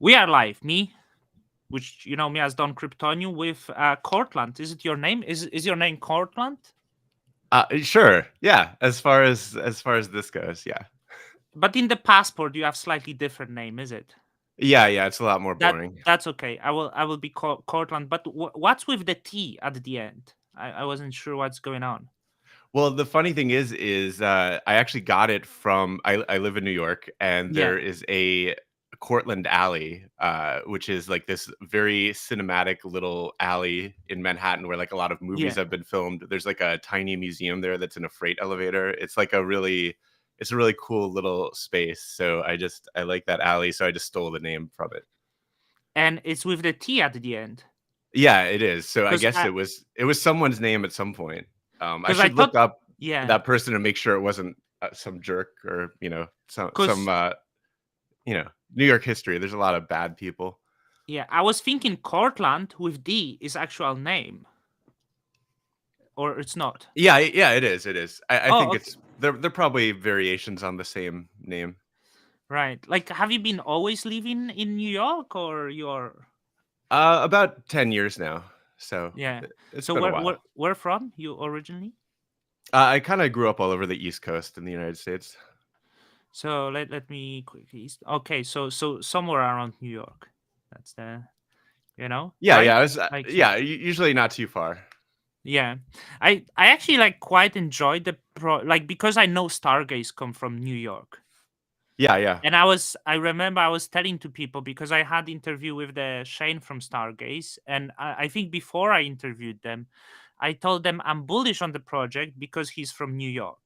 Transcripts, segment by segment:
We are live. Me, which you know me as Don Kryptonium, with Cortland. Is it your name? Is your name Cortland? Sure. Yeah. As far as this goes, yeah. But in the passport, you have slightly different name. Is it? Yeah, yeah. It's a lot more That boring. that's okay. I will be Cortland. But what's with the T at the end? I wasn't sure what's going on. Well, the funny thing is I actually got it from I live in New York, and Yeah, there is a Cortland Alley, which is like this very cinematic little alley in Manhattan where like a lot of movies yeah. have been filmed. There's like a tiny museum there that's in a freight elevator. It's a really cool little space. So I like that alley, so I just stole the name from it. And it's with the T at the end. Yeah, it is. So I Because guess I it was someone's name at some point. I because I should look thought up yeah. that person and make sure it wasn't some jerk or some Because New York history. There's a lot of bad people. yeah, I was thinking Cortland with D is actual name, or it's not. Yeah, yeah, it is. It is. I Oh, think okay. it's they're probably variations on the same name. Right. Like, have you been always living in New York, or you're? About 10 years now. So Yeah. it's So been a where from you originally? while. I kind of grew up all over the East Coast in the United States. So let me quickly. Okay. So somewhere around New York. That's the Yeah, right. yeah. I was Like yeah. Usually not too far. yeah. I actually like quite enjoyed the like because I know Stargaze come from New York. Yeah, yeah. And I remember I was telling to people because I had interview with the Shane from Stargaze, and I think before I interviewed them, I told them I'm bullish on the project because he's from New York.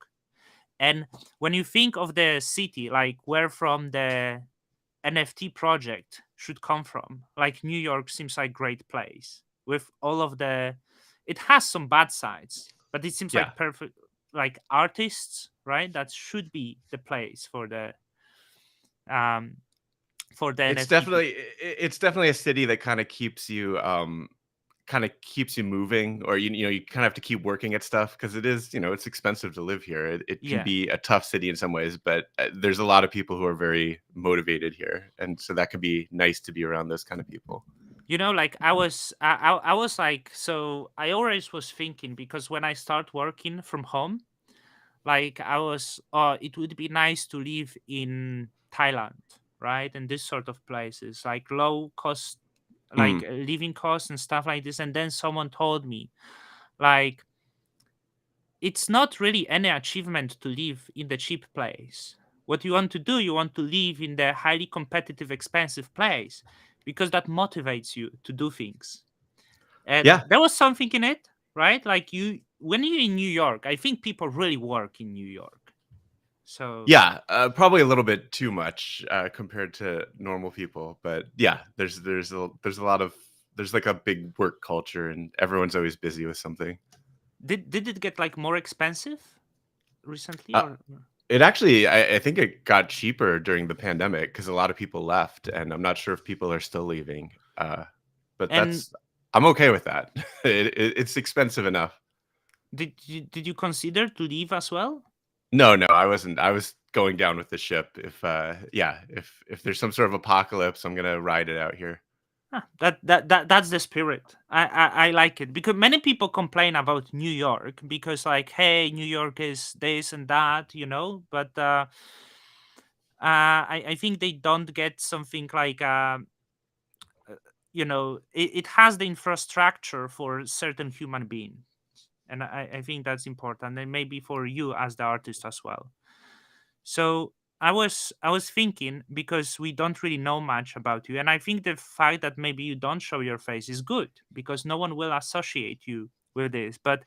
And when you think of the city, like where from the NFT project should come from, like New York seems like great place with all of the. It has some bad sides, but it seems Yeah. like perfect, like artists, right? That should be the place um for the It's NFT. definitely it's definitely a city that kind of keeps you moving, or you kind of have to keep working at stuff because it is, it's expensive to live here. It can Yeah, be a tough city in some ways, but there's a lot of people who are very motivated here, and so that can be nice to be around those kind of people. like I was like, so I always was thinking because when I start working from home, like I was, it would be nice to live in Thailand, right, and this sort of places like low cost, like Mm. living costs and stuff like this. And then someone told me, like, it's not really any achievement to live in the cheap place. What you want to do, you want to live in the highly competitive, expensive place because that motivates you to do things. And Yeah, there was something in it, right? Like when you're in New York, I think people really work in New York. So yeah, probably a little bit too much compared to normal people, but yeah, there's a lot of there's like a big work culture, and everyone's always busy with something. did it get like more expensive recently, Uh, or It actually, I think it got cheaper during the pandemic because a lot of people left, and I'm not sure if people are still leaving. But and I'm okay with that. It's expensive enough. did you consider to leave as well? No, no, I wasn't. I was going down with the ship. Yeah, if there's some sort of apocalypse, I'm gonna ride it out here. Huh, that's the spirit. I like it because many people complain about New York because like, hey, New York is this and that, but I think they don't get something like it has the infrastructure for certain human being, and I think that's important, and maybe for you as the artist as well. So I was thinking because we don't really know much about you, and I think the fact that maybe you don't show your face is good because no one will associate you with this. But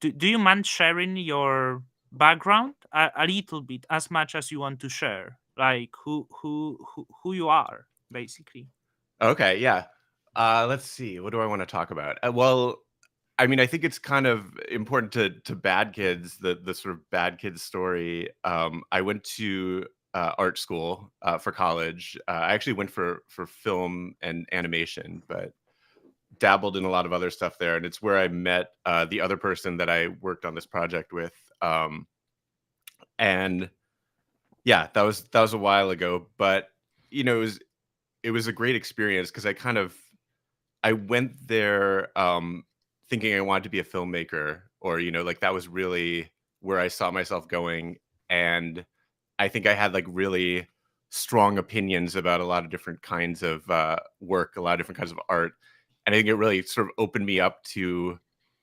do you mind sharing your background a little bit, as much as you want to share, like who you are, basically? Okay, yeah. Let's see. What do I want to talk about? Well, I mean, I think it's kind of important to Bad Kids, the sort of Bad Kids story. I went to art school for college. I actually went for film and animation, but dabbled in a lot of other stuff there. And it's where I met the other person that I worked on this project with. And yeah, that was a while ago. But you know, it was a great experience because I went there thinking I wanted to be a filmmaker, or like that was really where I saw myself going. And I think I had like really strong opinions about a lot of different kinds of work, a lot of different kinds of art, and I think it really sort of opened me up to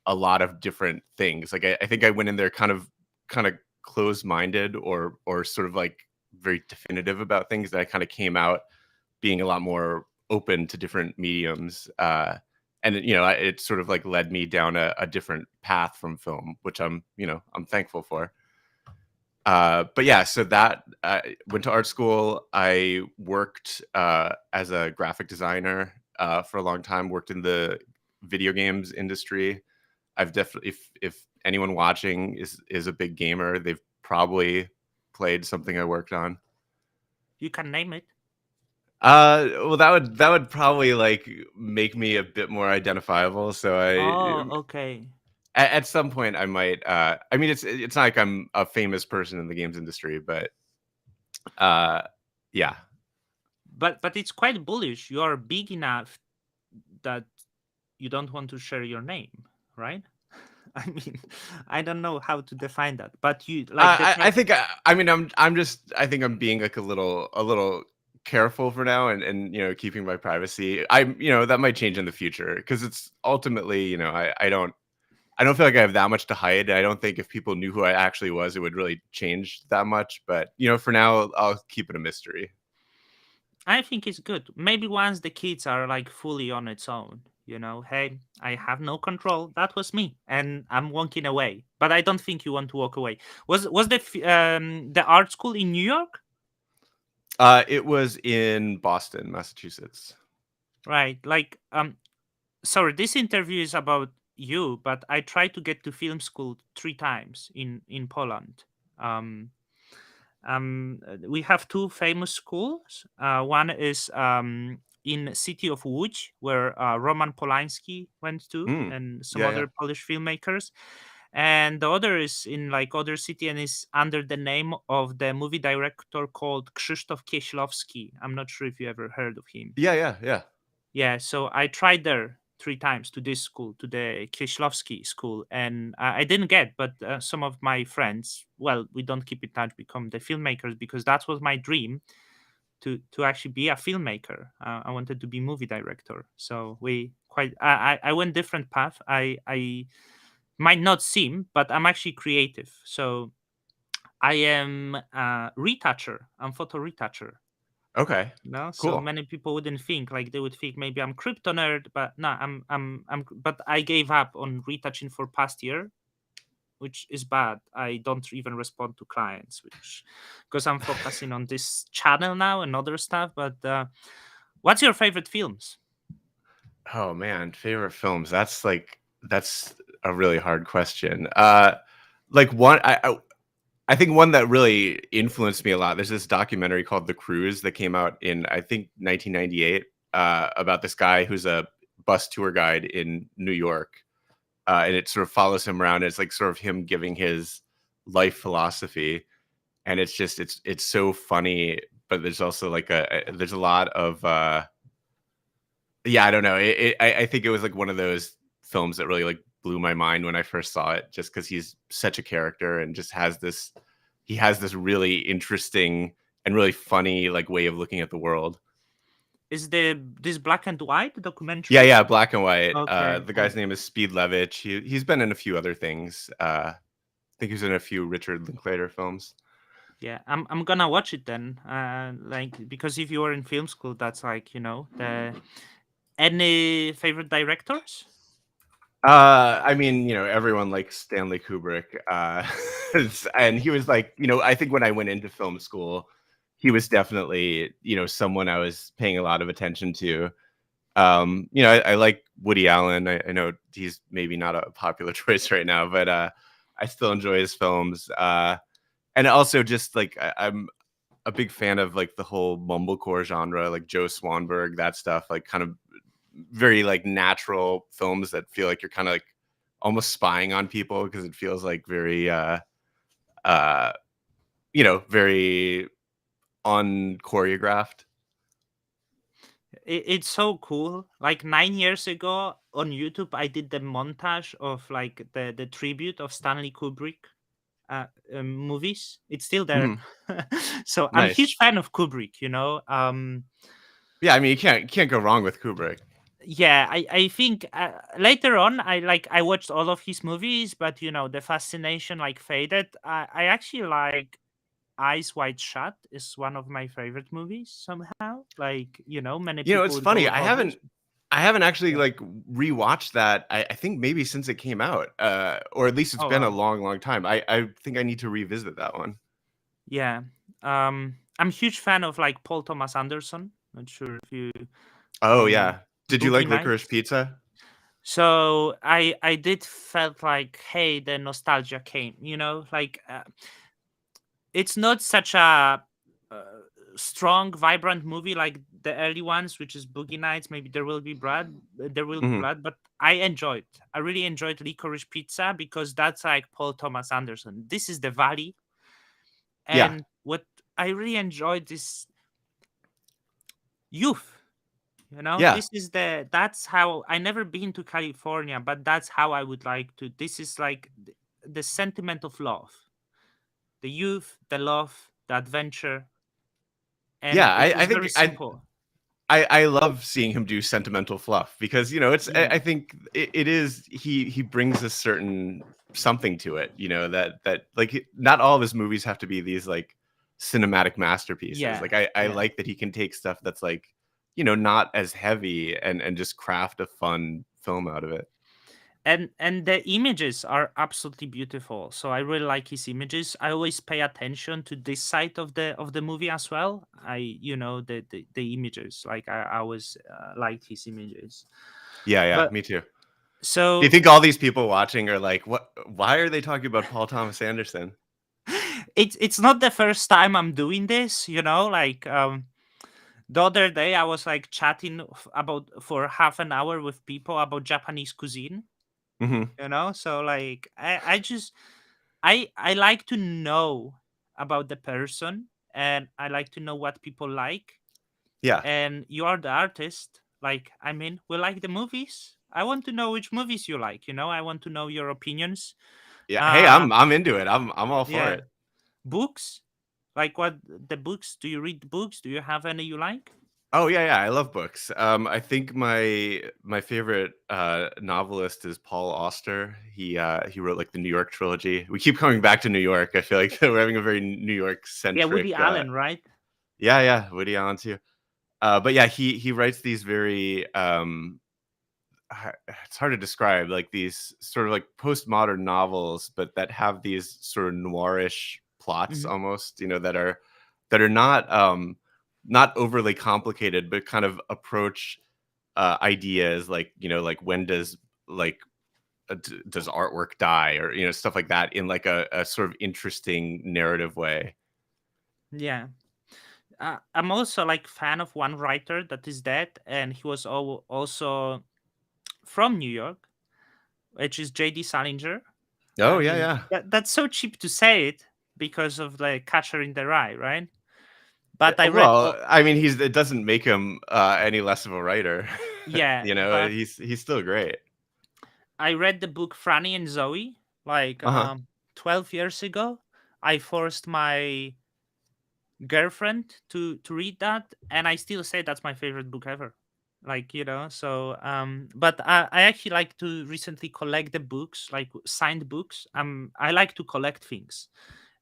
a lot of different things. Like I think I went in there kind of closed minded, or sort of like very definitive about things, that I kind of came out being a lot more open to different mediums. And it sort of like led me down a different path from film, which I'm thankful for. But yeah, so that I went to art school. I worked as a graphic designer for a long time. Worked in the video games industry. I've definitely, if anyone watching is a big gamer, they've probably played something I worked on. You can name it. Well, that would probably like make me a bit more identifiable. So Oh, okay. at some point I might. I mean, it's not like I'm a famous person in the games industry, but uh, yeah. But it's quite bullish. You are big enough that you don't want to share your name, right? I mean, I don't know how to define that, but you like the I think I mean I'm just I think I'm being like a little careful for now, and keeping my privacy. That might change in the future, because it's ultimately I don't feel like I have that much to hide. I don't think if people knew who I actually was, it would really change that much. But for now, I'll keep it a mystery. I think it's good. Maybe once the kids are like fully on its own, hey, I have no control. That was me, and I'm walking away. But I don't think you want to walk away. Was the art school in New York? It was in Boston, Massachusetts. Right. Like sorry, this interview is about you, but I tried to get to film school 3 times in Poland. Um, we have two famous schools. One is in city of Łódź, where Roman Polanski went to, Mm. and some Yeah, yeah. other Polish filmmakers. And the other is in like other city and is under the name of the movie director called Krzysztof Kieślowski. I'm not sure if you ever heard of him. Yeah, yeah, yeah. Yeah, so I tried there 3 times to this school, to the Kieślowski school, and I didn't get. But some of my friends, well, we don't keep in touch, become the filmmakers, because that was my dream to actually be a filmmaker. I wanted to be movie director. So we quite. I went different path. I might not seem, but I'm actually creative. So I am a retoucher. I'm photo retoucher. Okay. No, so Cool. many people wouldn't think, like they would think maybe I'm crypto nerd, but no, but I gave up on retouching for past year, which is bad. I don't even respond to clients, which because I'm focusing on this channel now and other stuff. But what's your favorite films? Oh man, favorite films. That's a really hard question. Like one, I think one that really influenced me a lot. There's this documentary called The Cruise that came out in, I think, 1998, about this guy who's a bus tour guide in New York, and it sort of follows him around. It's like sort of him giving his life philosophy, and it's so funny. But there's also like there's a lot of yeah, I don't know. I think it was like one of those films that really like blew my mind when I first saw it, just because he's such a character and just he has this really interesting and really funny like way of looking at the world. Is this black and white Yeah, documentary? yeah, black and white. Okay, The guy's name is Speed Levitch. He's been in a few other things. I think he was in a few Richard Linklater films. yeah, I'm gonna watch it then. Like because if you were in film school, that's like the any favorite directors? I mean, everyone likes Stanley Kubrick, and he was like, I think when I went into film school, he was definitely, someone I was paying a lot of attention to. I like Woody Allen. I know he's maybe not a popular choice right now, but I still enjoy his films. And also just like I'm a big fan of like the whole mumblecore genre, like Joe Swanberg, that stuff, like kind of very like natural films that feel like you're kind of like almost spying on people, because it feels like very uh very unchoreographed. It's so cool. Like 9 years ago on YouTube, I did the montage of like the tribute of Stanley Kubrick movies. It's still there. Mhm. So I'm a Nice. huge fan of Kubrick. Yeah, I mean, you can't go wrong with Kubrick. Yeah, I think later on I watched all of his movies, but the fascination like faded. I actually like Eyes Wide Shut is one of my favorite movies somehow. Like many You know, people it's would go funny. with others. I haven't actually Yeah. like rewatched that. I think maybe since it came out, or at least it's Oh been a wow. long, long time. I think I need to revisit that one. Yeah. I'm a huge fan of like Paul Thomas Anderson. Not sure if you Oh um yeah. Did you Boogie like Licorice Nights. Pizza? So I did felt like, hey, the nostalgia came. Like it's not such a uh, strong, vibrant movie like the early ones, which is Boogie Nights. Maybe There Will Be Blood. There Will Be Hmm. Blood. But I enjoyed. I really enjoyed Licorice Pizza because that's like Paul Thomas Anderson. This is the Valley, Yeah, and what I really enjoyed is youth. yeah, This is that's how I never been to California, but that's how I would like to. This is like the sentiment of love, the youth, the love, the adventure, and yeah. it I was think very simple. I love seeing him do sentimental fluff because it's Yeah, I think it is he brings a certain something to it, that like not all of his movies have to be these like cinematic masterpieces. yeah, Like I yeah. like that he can take stuff that's like not as heavy and just craft a fun film out of it. And the images are absolutely beautiful. So I really like his images. I always pay attention to this side of the movie as well. The images. Like I always liked his images. Yeah, yeah, But me too. Do you so think all these people watching are like, what? Why are they talking about Paul Thomas Anderson? it's not the first time I'm doing this. Like the other day I was like chatting about for half an hour with people about Japanese cuisine. Hmm. So like I like to know about the person, and I like to know what people like. Yeah, And you are the artist. Like, I mean, we like the movies. I want to know which movies you like. I want to know your opinions. yeah. Hey, Uh, I'm into it. I'm all for yeah, it. books. Like, what the books? Do you read books? Do you have any you like? Oh yeah, yeah, I love books. I think my favorite novelist is Paul Auster. He wrote like the New York trilogy. We keep coming back to New York. I feel like we're having a very New York Yeah, centric. Woody Allen, right? Yeah, yeah, Woody Allen too. But yeah, he writes these very it's hard to describe, like these sort of like postmodern novels, but that have these sort of noirish plots Hmm. almost, that are not overly complicated, but kind of approach ideas like like when does like does artwork die, or stuff like that in like a sort of interesting narrative way. Yeah. I'm also like fan of one writer that is dead, and he was also from New York, which is J.D. Salinger. Oh I yeah, mean, yeah. that's so cheap to say it because of the Catcher in the Rye, right? But I read, Well, I mean, it doesn't make him any less of a writer. yeah, but He's still great. I read the book Franny and Zoe like Uh-huh. 12 years ago. I forced my girlfriend to read that, and I still say that's my favorite book ever. Like so but I actually like to recently collect the books, like signed books. I like to collect things,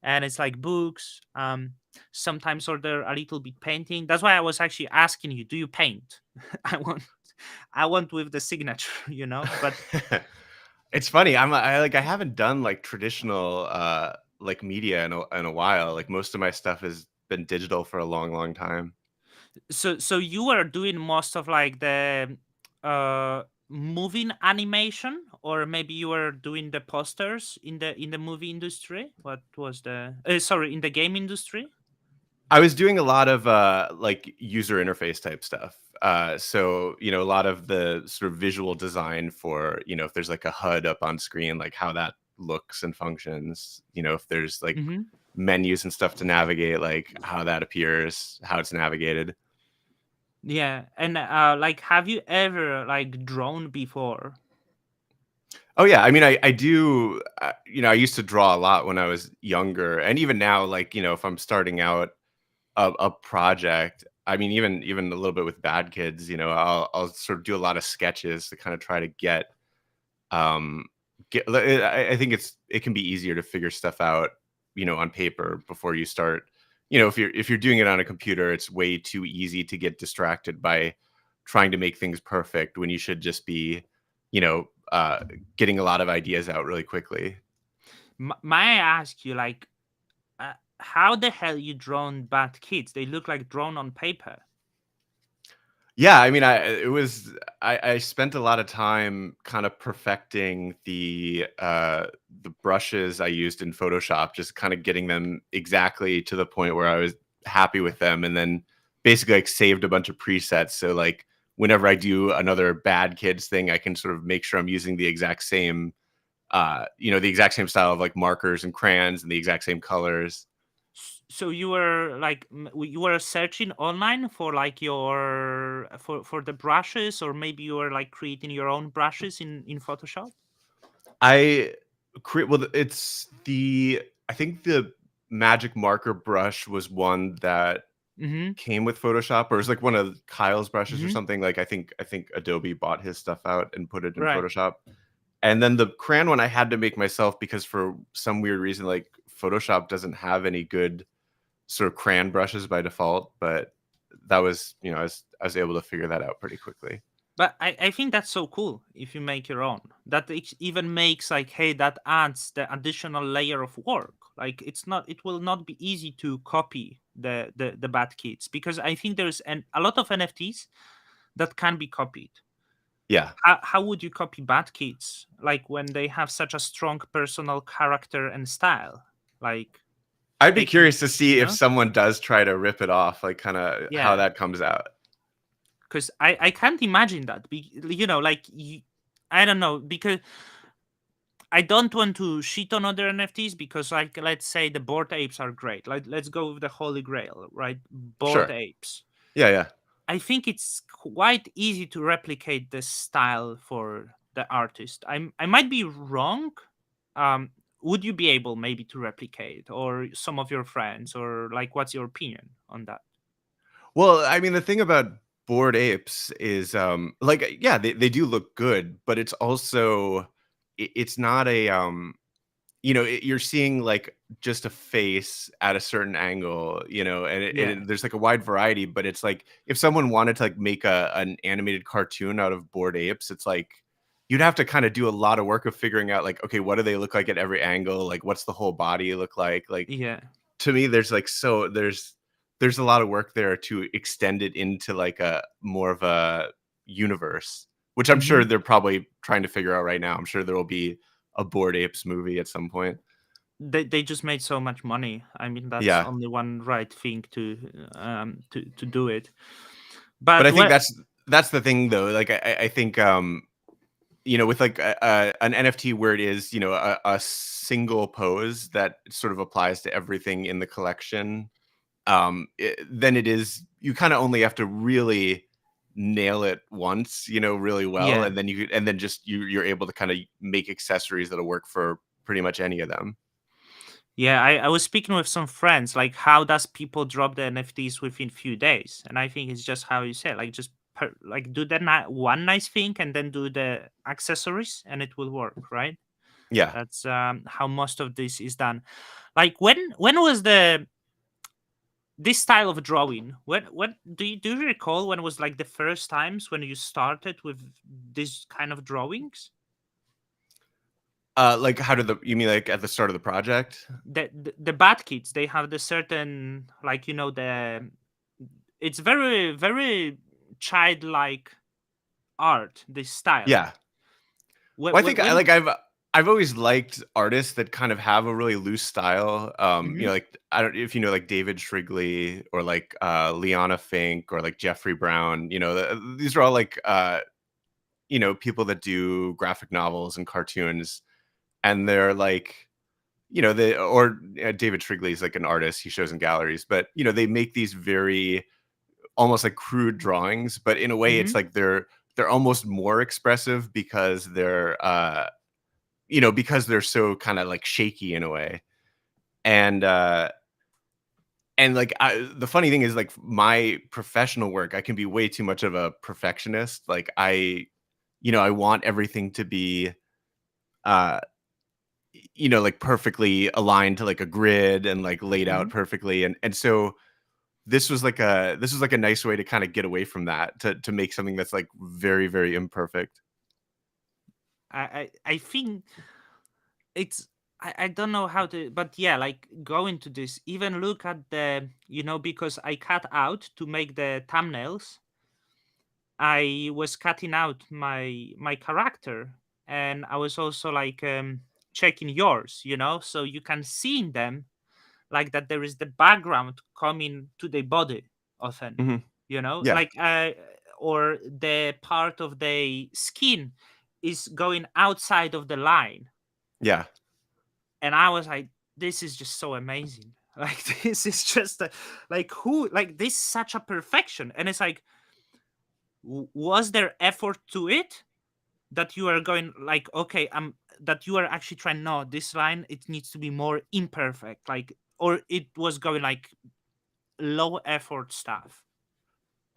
and it's like books, sometimes order a little bit painting. That's why I was actually asking you, do you paint? i want I want with the signature, but It's funny. I haven't done like traditional like media in a while. Like most of my stuff has been digital for a long, long time. so you were doing most of like the moving animation, or maybe you were doing the posters in the movie industry. What was the sorry, in the game industry? I was doing a lot of like user interface type stuff. So a lot of the sort of visual design for if there's like a HUD up on screen, like how that looks and functions. If there's like Hmm. menus and stuff to navigate, like how that appears, how it's navigated. Yeah, and like, have you ever like drawn before? Oh yeah, I mean, I do. I used to draw a lot when I was younger, and even now, like if I'm starting out a project, I mean, even a little bit with Bad Kids, I'll sort of do a lot of sketches to kind of try to um I think it can be easier to figure stuff out, on paper before you start. If you're doing it on a computer, it's way too easy to get distracted by trying to make things perfect when you should just be, you know, uh, getting a lot of ideas out really quickly. May I ask you, like, how the hell you drawn Bad Kids? They look like drawn on paper. Yeah, I mean, I spent a lot of time kind of perfecting the brushes I used in Photoshop, just kind of getting them exactly to the point where I was happy with them, and then basically like saved a bunch of presets. So like whenever I do another Bad Kids thing, I can sort of make sure I'm using the exact same style of like markers and crayons and the exact same colors. So you were like, you were searching online for like your for the brushes, or maybe you were like creating your own brushes in Photoshop. I create well, it's the I think the magic marker brush was one that Mm-hmm. came with Photoshop, or it was like one of Kyle's brushes or Mm-hmm. something. Like I think Adobe bought his stuff out and put it in Right. Photoshop. And then the crayon one I had to make myself because for some weird reason, like Photoshop doesn't have any good sort of crayon brushes by default. But that was, I was able to figure that out pretty quickly. But I think that's so cool if you make your own. That it even makes like, hey, that adds the additional layer of work. Like, it will not be easy to copy the Bad Kids, because I think there's a lot of NFTs that can be copied. Yeah. How would you copy Bad Kids, like when they have such a strong personal character and style? Like, I'd be they can, curious to see you if know? someone does try to rip it off, like kind of how Yeah, that comes out. because I can't imagine that. Like, I don't know, because I don't want to shit on other NFTs, because, like, let's say the bored apes are great. Like, let's go with the holy grail, right? Bored Sure. apes. Yeah, yeah. I think it's quite easy to replicate this style for the artist. I might be wrong. Um, would you be able maybe to replicate, or some of your friends, or like, what's your opinion on that? Well, I mean, the thing about bored apes is, like, yeah, they do look good, but it's also it's not you're seeing like just a face at a certain angle, and Yeah, there's like a wide variety. But it's like if someone wanted to like make an animated cartoon out of bored apes, it's like you'd have to kind of do a lot of work of figuring out like, okay, what do they look like at every angle? Like, what's the whole body look like? Like yeah. to me, there's a lot of work there to extend it into like a more of a universe, which I'm Hmm. sure they're probably trying to figure out right now. I'm sure there will be a Bored Apes movie at some point. They just made so much money. I mean, that's Yeah, only one right thing to do it. but But I think what? that's the thing though. Like I think with like an NFT where it is a single pose that sort of applies to everything in the collection, then it is you kind of only have to really nail it once, really well, Yeah, and then just you're able to kind of make accessories that'll work for pretty much any of them. yeah. I was speaking with some friends, like, how does people drop the NFTs within few days? And I think it's just how you say, like, just like, do the one nice thing and then do the accessories, and it will work, right? Yeah. That's how most of this is done. Like, when was the this style of drawing? What do you recall when was like the first times when you started with this kind of drawings? Like how did the you mean like at the start of the project? The Bad Kids, they have the certain, like, the it's very very childlike art, this style. Yeah. when, Well, I when, think I when like I've always liked artists that kind of have a really loose style. Mhm. Like I don't if you know like David Shrigley or like Liana Fink or like Jeffrey Brown. These are all like people that do graphic novels and cartoons, and they're like they or David Shrigley is like an artist. He shows in galleries, but they make these very almost like crude drawings, but in a way Mm-hmm. it's like they're almost more expressive because because they're so kind of like shaky in a way. And like the funny thing is like my professional work, I can be way too much of a perfectionist. Like I want everything to be uh like perfectly aligned to like a grid and like laid Mm-hmm. out perfectly. And so this was like a nice way to kind of get away from that, to make something that's like very, very imperfect. I think it's I don't know how to, but yeah, like go into this, even look at the, because I cut out to make the thumbnails. I was cutting out my character, and I was also like checking yours, so you can see in them like that there is the background coming to the body often, Hmm. Yeah, like or the part of the skin is going outside of the line. yeah. And I was like, this is just so amazing. Like this is just like who, like this is such a perfection. And it's like, was there effort to it, that you are going like, okay, that you are actually trying, no, this line, it needs to be more imperfect, like, or it was going like low effort stuff.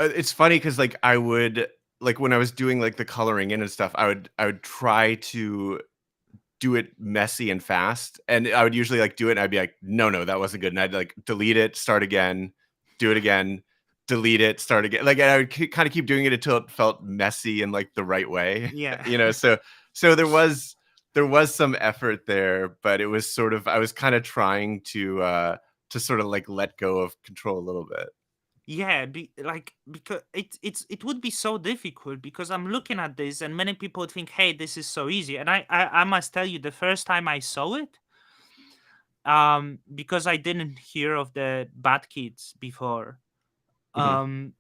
It's funny because like I would, like when I was doing like the coloring in and stuff, I would try to do it messy and fast, and I would usually like do it, and I'd be like, no, no, that wasn't good, and I'd like delete it, start again, do it again, delete it, start again. Like, and I would kind of keep doing it until it felt messy in like the right way, Yeah. So there was some effort there, but it was sort of, I was kind of trying to sort of like let go of control a little bit. Yeah, like because it would be so difficult, because I'm looking at this and many people would think, hey, this is so easy. And I must tell you, the first time I saw it, because I didn't hear of the Bad Kids before, Hmm. um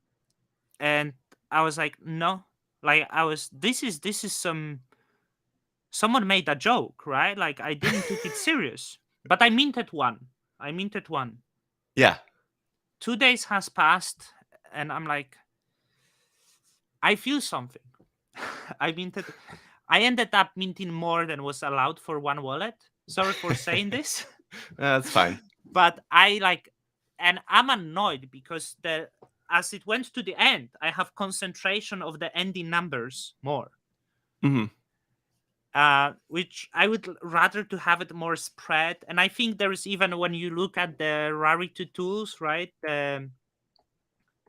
and I was like, no, like I was, this is someone made a joke, right? Like I didn't took it serious, but I meant it one. I meant it one. Yeah. 2 days has passed, and I'm like, I feel something. I minted. I ended up minting more than was allowed for one wallet. Sorry for saying this, That's fine. but I like, and I'm annoyed because the as it went to the end, I have concentration of the ending numbers more. Hmm. Which I would rather to have it more spread. And I think there is, even when you look at the rarity tools, right?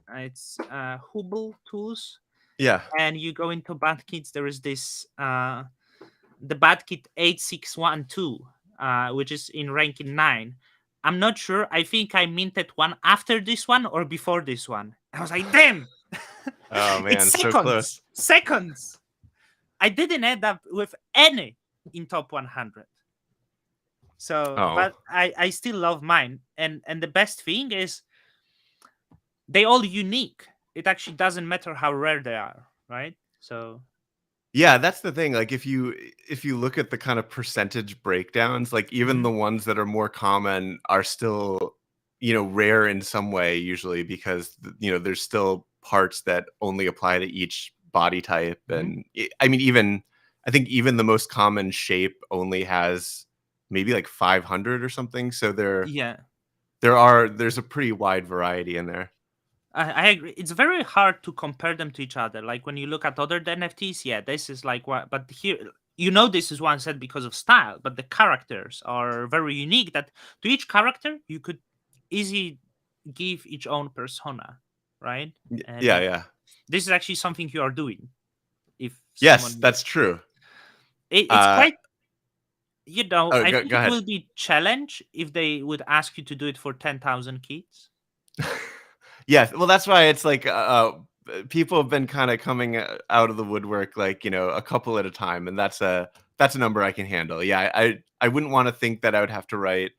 It's Hubble tools, Yeah. and you go into Bad Kids. There is this the Bad Kid 8612, which is in ranking 9. I'm not sure. I think I minted one after this one or before this one. I was like, damn, Oh it's man, so seconds, close. seconds. I didn't end up with any in top 100. So, Oh. but I still love mine. And the best thing is they all unique. It actually doesn't matter how rare they are, right? So, Yeah, that's the thing. Like if you look at the kind of percentage breakdowns, like even mhm, the ones that are more common are still, rare in some way usually, because there's still parts that only apply to each body type. mhm. And I mean, even I think even the most common shape only has maybe like 500 or something. So Yeah, there's a pretty wide variety in there. I agree. It's very hard to compare them to each other. Like when you look at other NFTs, yeah, this is like what, but here, this is one set because of style, but the characters are very unique. That to each character, you could easily give each own persona, right? Yeah, And yeah. this is actually something you are doing. If Yes, someone, that's true. it's Uh quite, oh, I go, think go it ahead. will be challenge if they would ask you to do it for 10,000 kids. Yes, well, that's why it's like, people have been kinda coming, out of the woodwork, like, a couple at a time, and that's a number I can handle. Yeah, I wouldn't wanna think that I would have to write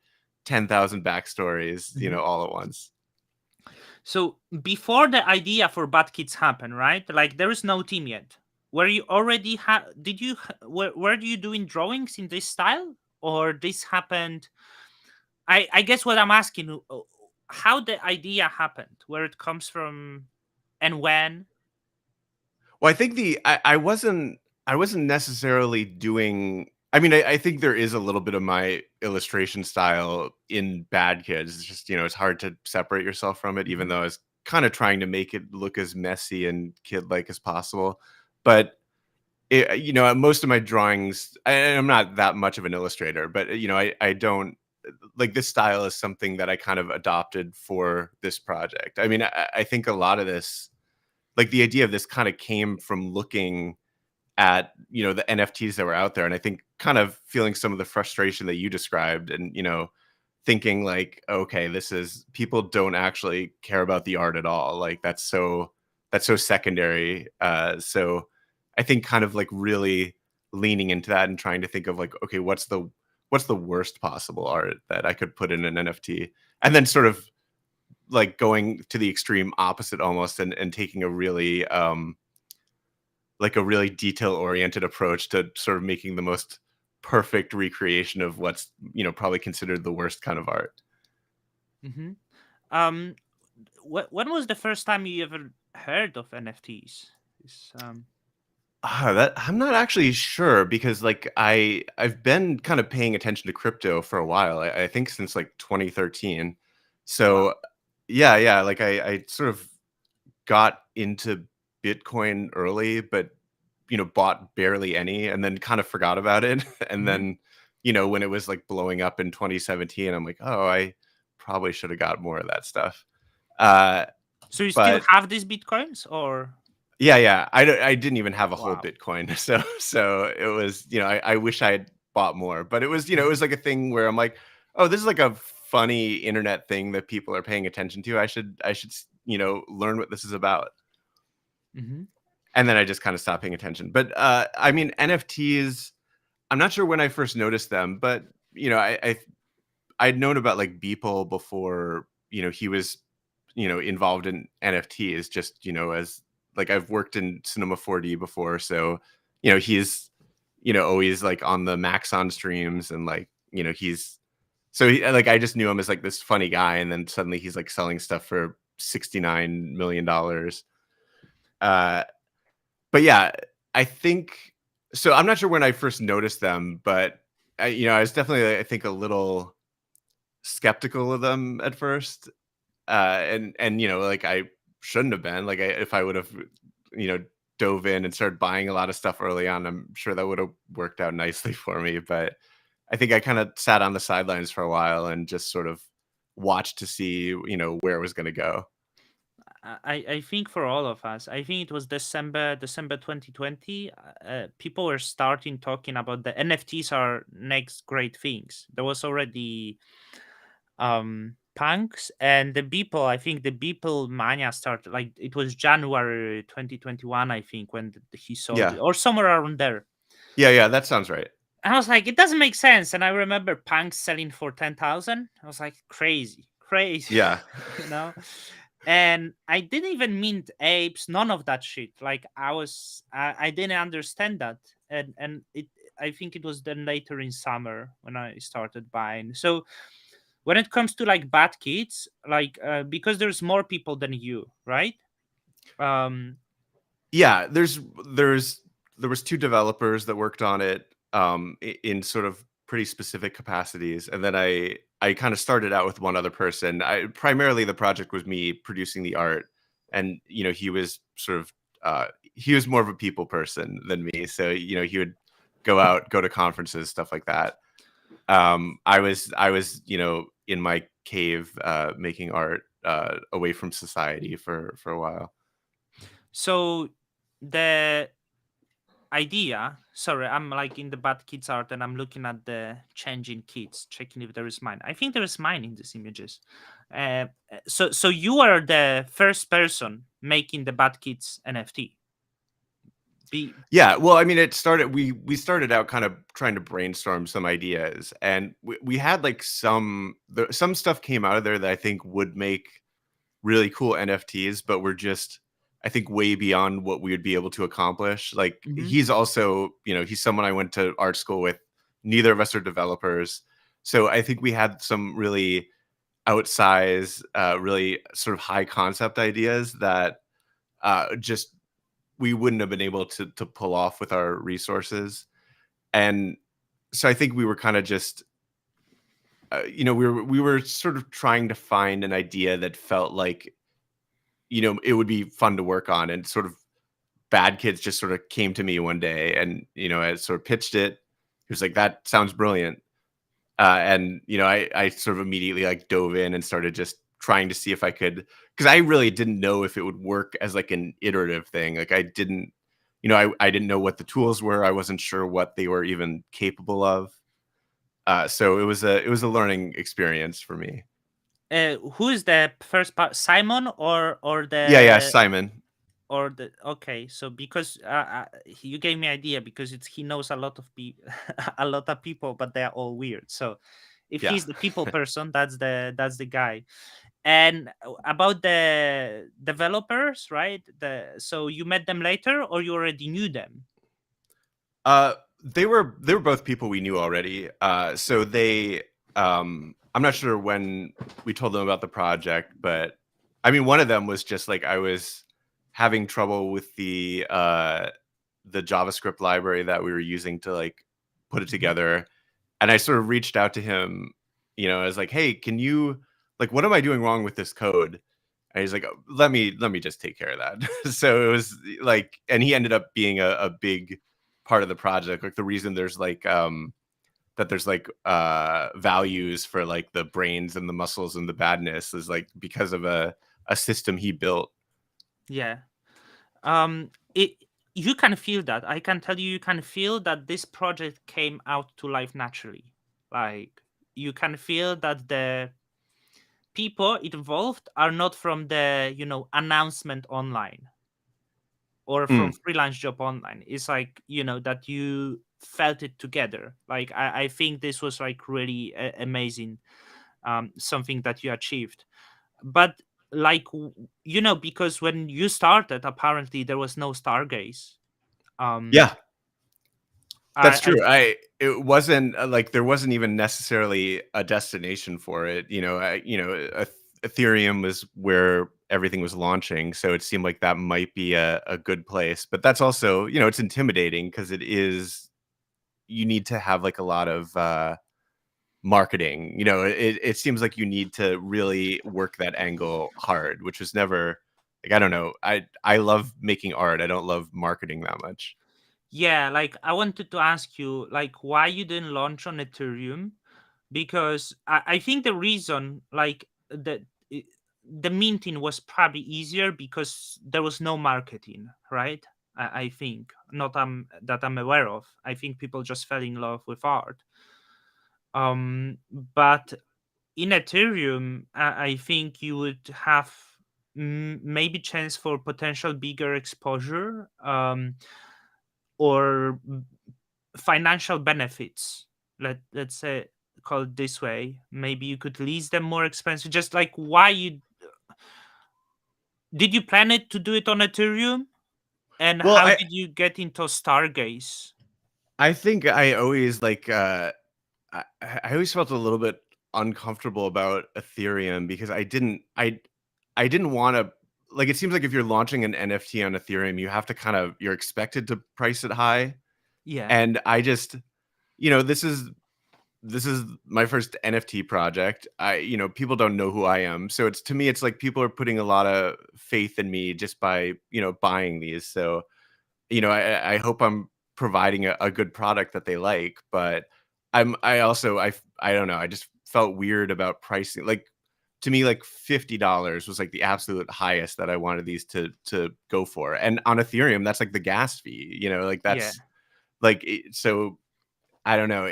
10,000 backstories, all at once. So before the idea for Bad Kids happened, right? Like there is no team yet. Were you already did you were you doing drawings in this style, or this happened? I guess what I'm asking, how the idea happened, where it comes from. And when? Well, I think I wasn't necessarily doing. I mean, I think there is a little bit of my illustration style in Bad Kids. It's just it's hard to separate yourself from it, even Hmm. though I was kind of trying to make it look as messy and kid-like as possible. But most of my drawings, and I'm not that much of an illustrator, but I don't like this style is something that I kind of adopted for this project. I mean, I think a lot of this, like the idea of this, kind of came from looking at the NFTs that were out there, and I think kind of feeling some of the frustration that you described, and thinking like, okay, this is people don't actually care about the art at all. Like that's so secondary. So I think kind of like really leaning into that and trying to think of like, okay, what's the worst possible art that I could put in an NFT, and then sort of like going to the extreme opposite almost, and taking a really like a really detail oriented approach to sort of making the most perfect recreation of what's probably considered the worst kind of art. Hmm. Um, when was the first time you ever heard of NFTs? Is, That I'm not actually sure, because like I've been kind of paying attention to crypto for a while. I think since like 2013. wow. So yeah, like I sort of got into Bitcoin early, but bought barely any, and then kind of forgot about it. And Hmm. then when it was like blowing up in 2017, I'm like, oh, I probably should have got more of that stuff. Uh, So you still but have these bitcoins, or yeah, I didn't even have a whole wow? Bitcoin, so it was I wish I had bought more, but it was it Hmm. was like a thing where I'm like, oh, this is like a funny internet thing that people are paying attention to. I should learn what this is about. Hmm. And then I just kind of stopped paying attention. But I mean, NFTs, I'm not sure when I first noticed them, but I'd known about like Beeple before. He was involved in NFTs, just as like I've worked in Cinema 4D before, so he's always like on the Maxon streams, and like he's so like I just knew him as like this funny guy, and then suddenly he's like selling stuff for $69 million. Uh, but yeah, I think so. I'm not sure when I first noticed them, but I was definitely, I think, a little skeptical of them at first. And like I shouldn't have been. Like if I would have, you know, dove in and started buying a lot of stuff early on, I'm sure that would have worked out nicely for me. But I think I kind of sat on the sidelines for a while and just sort of watched to see, where it was going to go. I think for all of us, I think it was December 2020. People were starting talking about the NFTs are next great things. There was already punks and the Beeple. I think the Beeple mania started like it was January 2021. I think when he sold it, Yeah. or somewhere around there. Yeah. That sounds right. And I was like, it doesn't make sense. And I remember punks selling for 10,000. I was like, crazy, crazy, Yeah. you know. And I didn't even mean apes, none of that shit. Like I didn't understand that, and it. I think it was then later in summer when I started buying. So when it comes to like bad kids, like because there's more people than you, right? Um, Yeah, there was two developers that worked on it, in sort of pretty specific capacities, and then I kind of started out with one other person. I primarily the project was me producing the art, and he was sort of he was more of a people person than me, so he would go to conferences, stuff like that. I was in my cave, making art, away from society for a while. so the idea, sorry, I'm like in the bad kids art and I'm looking at the changing kids, checking if there is mine. I think there is mine in these images. So you are the first person making the bad kids NFT. Be Yeah, well, I mean, we started out kind of trying to brainstorm some ideas, and we had like some stuff came out of there that I think would make really cool NFTs, but we're just, I think, way beyond what we would be able to accomplish. Like Mhm. he's also, he's someone I went to art school with. Neither of us are developers, so I think we had some really outsize, really sort of high concept ideas that just we wouldn't have been able to pull off with our resources. And so I think we were kind of just we were sort of trying to find an idea that felt like it would be fun to work on, and sort of Bad Kids just sort of came to me one day, and I sort of pitched it. He was like, "That sounds brilliant," and I sort of immediately like dove in and started just trying to see if I could, because I really didn't know if it would work as like an iterative thing. Like I didn't, I didn't know what the tools were. I wasn't sure what they were even capable of. So it was a learning experience for me. Who is the first part, Simon or Yeah, yeah, the Simon. okay, so because you gave me idea because it's he knows a lot of people a lot of people, but they're all weird. So if Yeah. he's the people person, that's the guy. And about the developers, right? So you met them later or you already knew them? Uh, they were both people we knew already. So I'm not sure when we told them about the project, but I mean, one of them was just like I was having trouble with the JavaScript library that we were using to like put it Mhm. together, and I sort of reached out to him. I was like, "Hey, can you like what am I doing wrong with this code?" And he's like, "Oh, let me just take care of that." So it was like, and he ended up being a big part of the project. Like the reason there's like values for like the brains and the muscles and the badness is like because of a system he built. Yeah. It you can feel that. I can tell you, you can feel that this project came out to life naturally. Like you can feel that the people involved are not from the announcement online or from Mm. freelance job online. It's like that you felt it together. Like I think this was like really amazing, something that you achieved. But like because when you started, apparently there was no Stargaze. um Yeah, that's I true. It wasn't like there wasn't even necessarily a destination for it. Ethereum was where everything was launching, so it seemed like that might be a good place. But that's also, it's intimidating because it is you need to have like a lot of marketing. It seems like you need to really work that angle hard, which was never like I don't know. I love making art. I don't love marketing that much. Yeah, like I wanted to ask you, like, why you didn't launch on Ethereum? Because I think the reason, like, the minting was probably easier because there was no marketing, right? I think not that I'm aware of. I think people just fell in love with art. But in Ethereum, I think you would have maybe chance for potential bigger exposure. Or financial benefits, let's say, call it this way. Maybe you could lease them more expensive. Just like, why you did you plan it to do it on Ethereum, and Well, how I did you get into Stargaze? I think I always like I always felt a little bit uncomfortable about Ethereum because I didn't want to like it seems like if you're launching an NFT on Ethereum, you have to you're expected to price it high. Yeah, And I just, you know, this is my first NFT project. People don't know who I am. So it's to me, it's like people are putting a lot of faith in me just by, buying these. So I hope I'm providing a good product that they like, but I also I don't know, I just felt weird about pricing. Like to me, like $50 was like the absolute highest that I wanted these to go for. And on Ethereum, that's like the gas fee, like yeah, that's like so I don't know.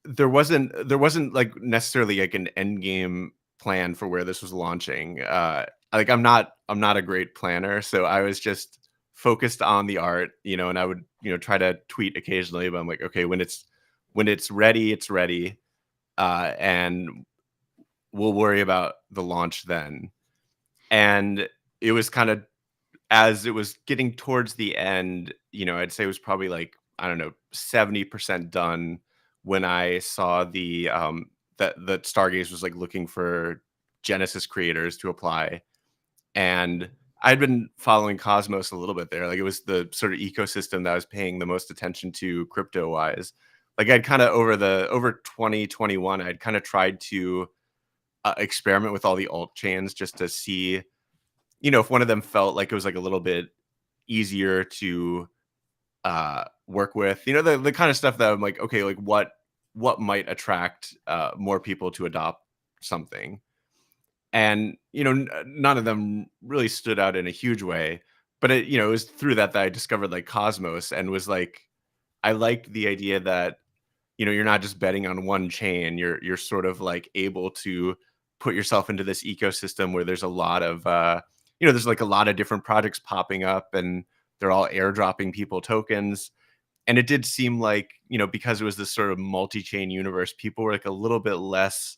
There wasn't like necessarily like an end game plan for where this was launching. Like I'm not a great planner, so I was just focused on the art, and I would, try to tweet occasionally, but I'm like, okay, when it's ready, it's ready. And we'll worry about the launch then. And it was kind of as it was getting towards the end, I'd say it was probably like, I don't know, 70% done when I saw that Stargaze was like looking for Genesis creators to apply. And I'd been following Cosmos a little bit there. Like it was the sort of ecosystem that I was paying the most attention to crypto wise. Like I'd kind of over 2021, I'd kind of tried to experiment with all the alt chains just to see, if one of them felt like it was like a little bit easier to work with. The kind of stuff that I'm like, okay, like what might attract more people to adopt something. And none of them really stood out in a huge way, but it was through that I discovered like Cosmos and was like, I liked the idea that you're not just betting on one chain. You're sort of like able to put yourself into this ecosystem where there's a lot of there's like a lot of different projects popping up, and they're all airdropping people tokens. And it did seem like, because it was this sort of multi-chain universe, people were like a little bit less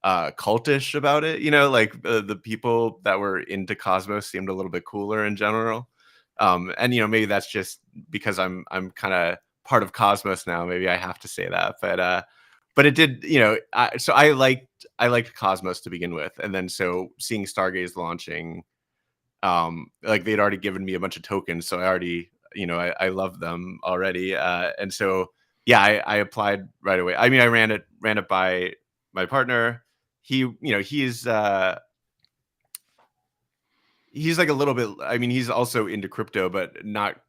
cultish about it. Like the people that were into Cosmos seemed a little bit cooler in general. And maybe that's just because I'm kind of part of Cosmos now. Maybe I have to say that, but it did, so I liked Cosmos to begin with, and then so seeing Stargaze launching, like they'd already given me a bunch of tokens, so I already, I love them already, and so yeah, I applied right away. I mean, I ran it by my partner. He's like a little bit. I mean, he's also into crypto, but not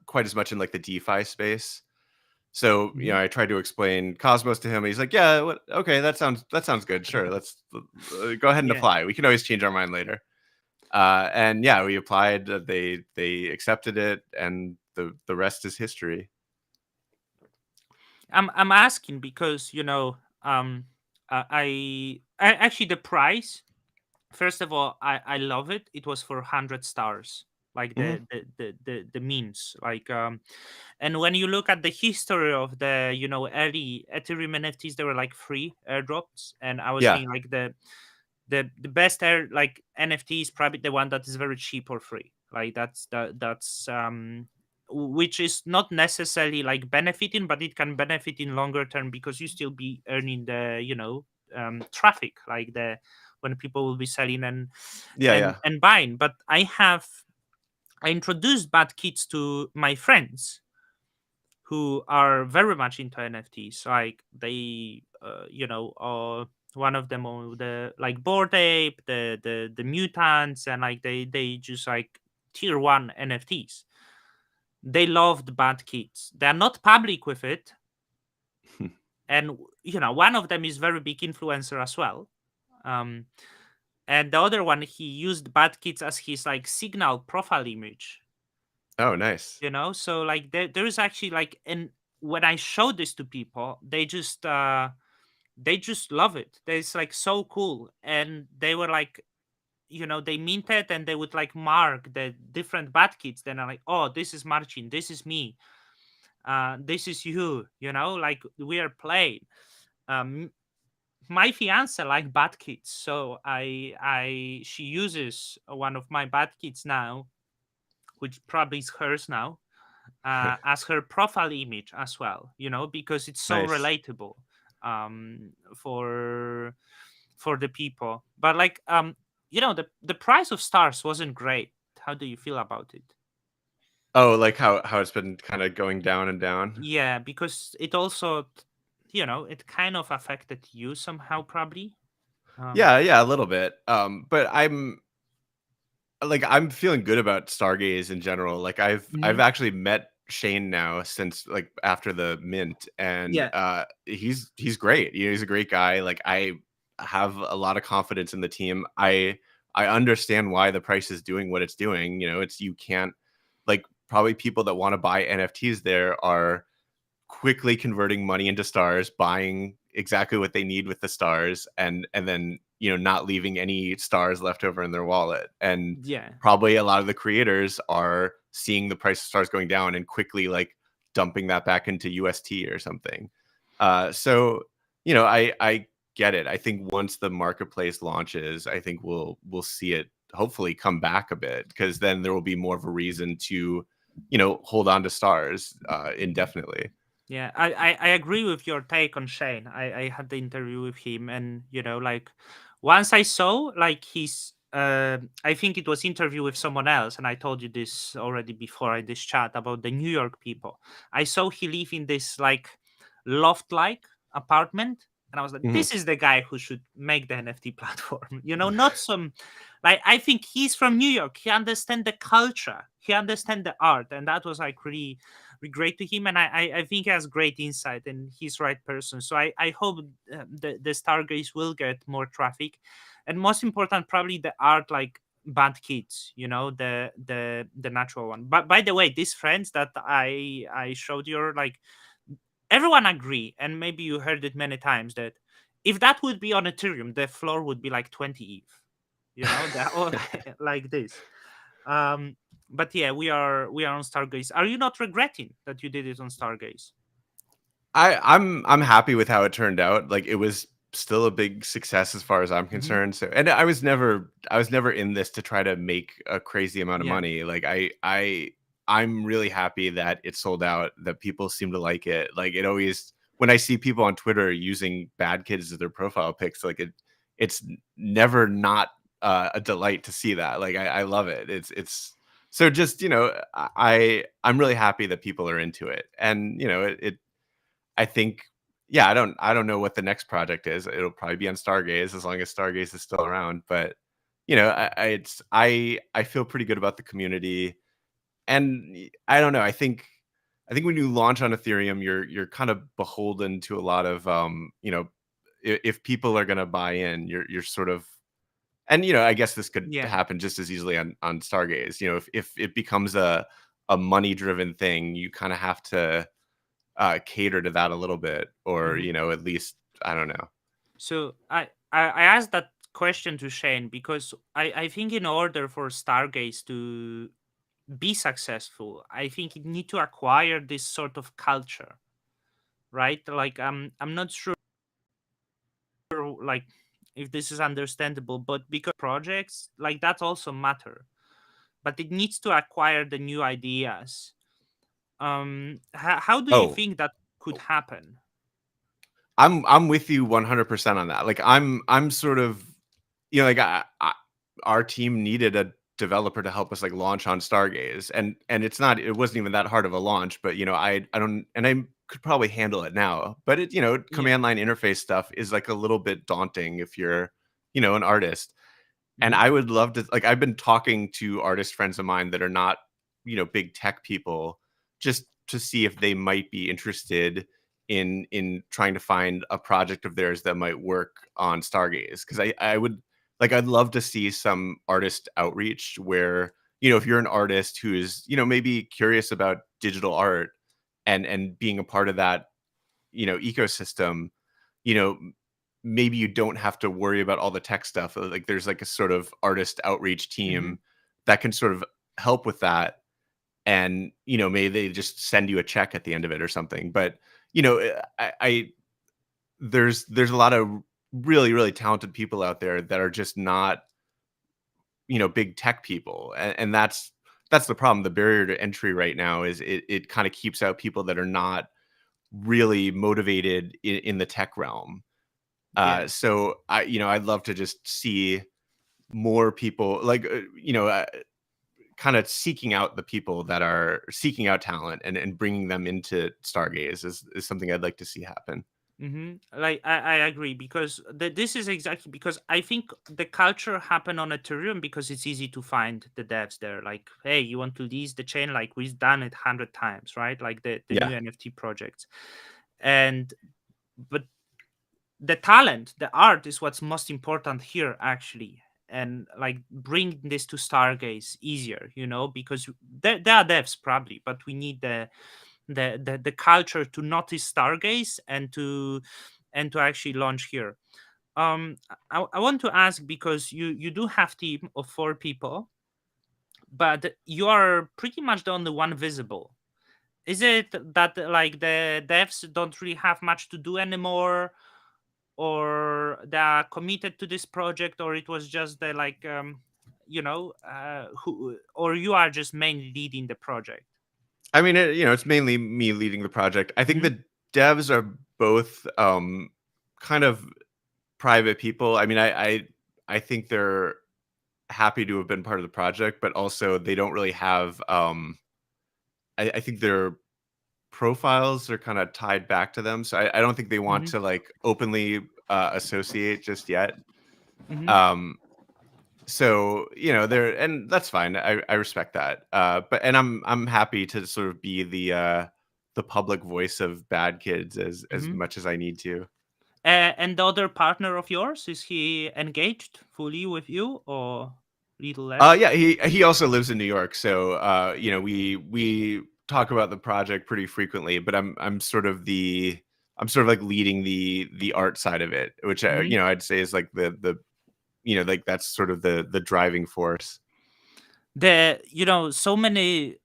quite as much in like the DeFi space. So Mhm. I tried to explain Cosmos to him. He's like, "Yeah, okay, that sounds good. Sure, let's go ahead and Yeah. apply. We can always change our mind later." And yeah, we applied. They accepted it, and the rest is history. I'm asking because I actually the price. First of all, I love it. It was for 100 stars, like Hmm. the memes, like and when you look at the history of the early Ethereum NFTs, they were like free airdrops, and I was Yeah, thinking like the best air like NFT is probably the one that is very cheap or free. Like that's which is not necessarily like benefiting, but it can benefit in longer term because you still be earning the traffic, like the when people will be selling and yeah, yeah. buying. But I introduced bad kids to my friends who are very much into NFTs. Like they, one of them on the like Bored Ape, the mutants, and like they just like tier one NFTs. They loved Bad Kids. They're not public with it, and one of them is very big influencer as well. Um, and the other one, he used Bad Kids as his like signal profile image. Oh, nice. So like there is actually like, and when I showed this to people, they just love it. It's like so cool, and they were like, they minted and they would like mark the different bad kids. Then I'm like, oh, this is Marcin, this is me, this is you. Like we are playing. Um, my fiance like bad kids, so she uses one of my bad kids now, which probably is hers now, as her profile image as well, because it's so Nice. relatable for the people. But like the price of stars wasn't great. How do you feel about it? Oh, like how it's been kind of going down and down. Yeah, because it also it kind of affected you somehow, probably. Yeah, yeah, a little bit. But I'm feeling good about Stargaze in general. Like I've Mhm. actually met Shane now since like after the mint, and Yeah. he's great. He's a great guy. Like I have a lot of confidence in the team. I understand why the price is doing what it's doing. It's you can't like probably people that want to buy NFTs there are quickly converting money into stars, buying exactly what they need with the stars, and then not leaving any stars left over in their wallet. And Yeah. probably a lot of the creators are seeing the price of stars going down and quickly like dumping that back into UST or something. So I get it. I think once the marketplace launches, I think we'll see it hopefully come back a bit, because then there will be more of a reason to hold on to stars indefinitely. Yeah, I agree with your take on Shane. I had the interview with him, and like once I saw like his I think it was interview with someone else, and I told you this already before in this chat about the New York people. I saw he live in this like loft-like apartment, and I was like, Mhm. this is the guy who should make the NFT platform. Not some like I think he's from New York. He understand the culture, he understand the art, and that was like really, really great to him. And I think he has great insight, and he's right person. So I hope the Stargaze will get more traffic, and most important probably the art like band kids, the natural one. But by the way, these friends that I showed you, are like everyone agree, and maybe you heard it many times, that if that would be on Ethereum, the floor would be like 20 ETH, that all like this. um but yeah, we are on Stargaze. Are you not regretting that you did it on Stargaze? I'm happy with how it turned out. Like, it was still a big success as far as I'm Hmm. concerned. So, and I was never in this to try to make a crazy amount of Yeah. money. Like, I'm really happy that it sold out, that people seem to like it. Like, it always, when I see people on Twitter using bad kids as their profile pics, like, never not a delight to see that. Like, I love it. It's so just, I'm really happy that people are into it. And, I think, yeah, I don't know what the next project is. It'll probably be on Stargaze, as long as Stargaze is still around. But I feel pretty good about the community, and I don't know. I think when you launch on Ethereum, you're kind of beholden to a lot of if people are going to buy in, you're sort of, and I guess this could Yeah. happen just as easily on Stargaze. If it becomes a money driven thing, you kind of have to cater to that a little bit, or Hmm. at least, I don't know. So I asked that question to Shane because I think in order for Stargaze to be successful, I think it need to acquire this sort of culture, right? Like I'm not sure like if this is understandable, but because projects like that also matter, but it needs to acquire the new ideas. How do you Oh, think that could happen? I'm with you 100% on that. Like, I'm sort of, like, our team needed a developer to help us, like, launch on Stargaze, and it wasn't even that hard of a launch, but I don't, and I could probably handle it now, but Yeah. command line interface stuff is like a little bit daunting if you're an artist. And Hmm. I would love to, like, I've been talking to artist friends of mine that are not, big tech people, just to see if they might be interested in trying to find a project of theirs that might work on Stargaze. Because I would, like, I'd love to see some artist outreach where, if you're an artist who is, maybe curious about digital art, and being a part of that, ecosystem, you know, maybe you don't have to worry about all the tech stuff. Like, there's like a sort of artist outreach Hmm. team that can sort of help with that. And, maybe they just send you a check at the end of it or something. But, there's a lot of really, really talented people out there that are just not, big tech people. And that's the problem. The barrier to entry right now is it kind of keeps out people that are not really motivated in the tech realm. Yeah. So I'd love to just see more people, like, kind of seeking out the people that are seeking out talent, and bringing them into Stargaze is something I'd like to see happen. Like I agree because this is exactly because I think the culture happened on Ethereum because it's easy to find the devs there. Like, hey, you want to lease the chain? Like we've done it 100 times, right? Like the new Yeah. NFT projects, and but the talent, the art is what's most important here actually. And like bring this to Stargaze easier, because there are devs probably, but we need the culture to notice Stargaze and to actually launch here. I want to ask because you do have team of 4 people, but you are pretty much the only one visible. Is it that like the devs don't really have much to do anymore, or they are committed to this project, or it was just the like who, or you are just mainly leading the project? I mean, it's mainly me leading the project. I think Hmm. the devs are both kind of private people. I mean, I think they're happy to have been part of the project, but also they don't really have. I think their profiles are kind of tied back to them, so I don't think they want Hmm. to like openly associate just yet. Hmm. Um, so they're and that's fine. I respect that. But and I'm happy to sort of be the public voice of Bad Kids as Hmm. much as I need to. And the other partner of yours, is he engaged fully with you or little Yeah, less? he also lives in New York, so we talk about the project pretty frequently. But I'm sort of like leading the art side of it, which Hmm. I'd say is like the like that's sort of the driving force. So many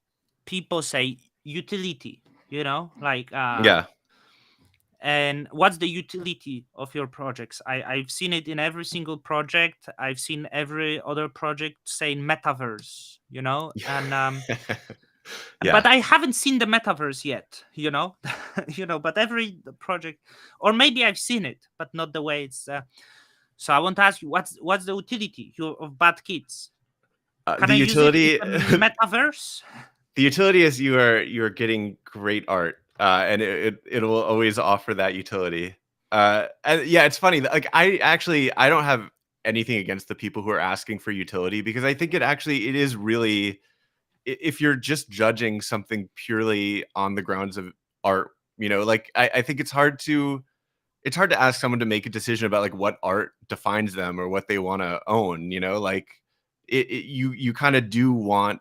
people say utility, like Yeah, and what's the utility of your projects? I've seen it in every single project. I've seen every other project saying metaverse, and but yeah. I haven't seen the metaverse yet, but every project, or maybe I've seen it but not the way it's so I want to ask you, what's the utility of Bad Kids? Can The I use it in utility the metaverse? the utility is you are getting great art, and it will always offer that utility. And yeah, it's funny that, like, I don't have anything against the people who are asking for utility, because I think it is really, if you're just judging something purely on the grounds of art, like I think it's hard to ask someone to make a decision about like what art defines them or what they want to own. Like you kind of do want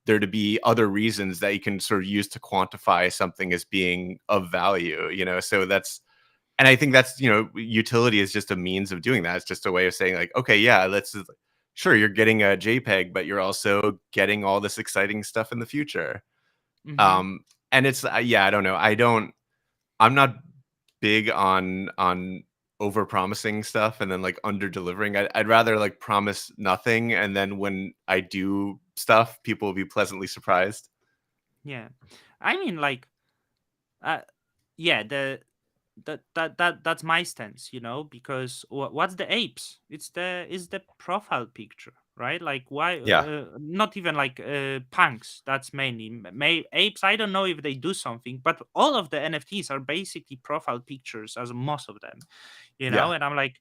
there to be other reasons that you can sort of use to quantify something as being of value. So that's, and I think that's, utility is just a means of doing that. It's just a way of saying like, okay, yeah, sure, you're getting a JPEG, but you're also getting all this exciting stuff in the future. Hmm. um and it's, yeah, I don't know, I'm not big on over promising stuff and then like under delivering. I'd rather like promise nothing, and then when I do stuff, people will be pleasantly surprised. Yeah, I mean, like, uh, yeah, that's my stance, because what's the apes? It's the profile picture, right? Like, why Yeah, not even like punks? That's mainly apes. I don't know if they do something, but all of the NFTs are basically profile pictures, as most of them, yeah, and I'm like,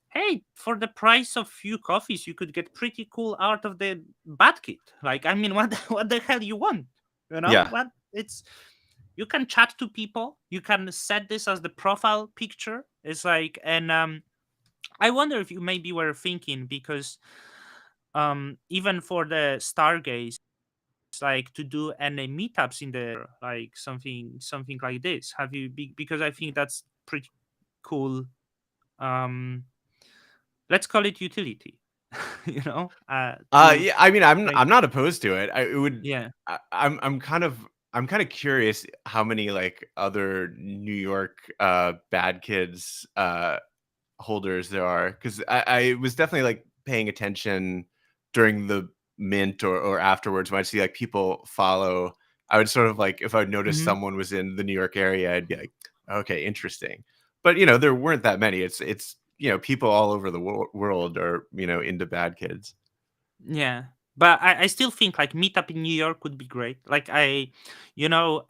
hey, for the price of few coffees you could get pretty cool art of the Bat Kid. Like, I mean, what what the hell you want, yeah. what it's you can chat to people, you can set this as the profile picture. It's like, and I wonder if you maybe were thinking, because even for the Stargaze, like, to do any meetups in the, like, something like this. Have you because I think that's pretty cool. um let's call it utility. To Yeah, I mean, I'm like, I'm not opposed to it. It would. yeah. I'm kind of curious how many like other New York Bad Kids holders there are, because I was definitely like paying attention during the mint or afterwards when I'd see like people follow. I would sort of like, if I would notice Hmm. someone was in the New York area, I'd be like, okay, interesting. But there weren't that many. It's people all over the world are into Bad Kids. Yeah, but I still think like meetup in New York would be great. Like, you know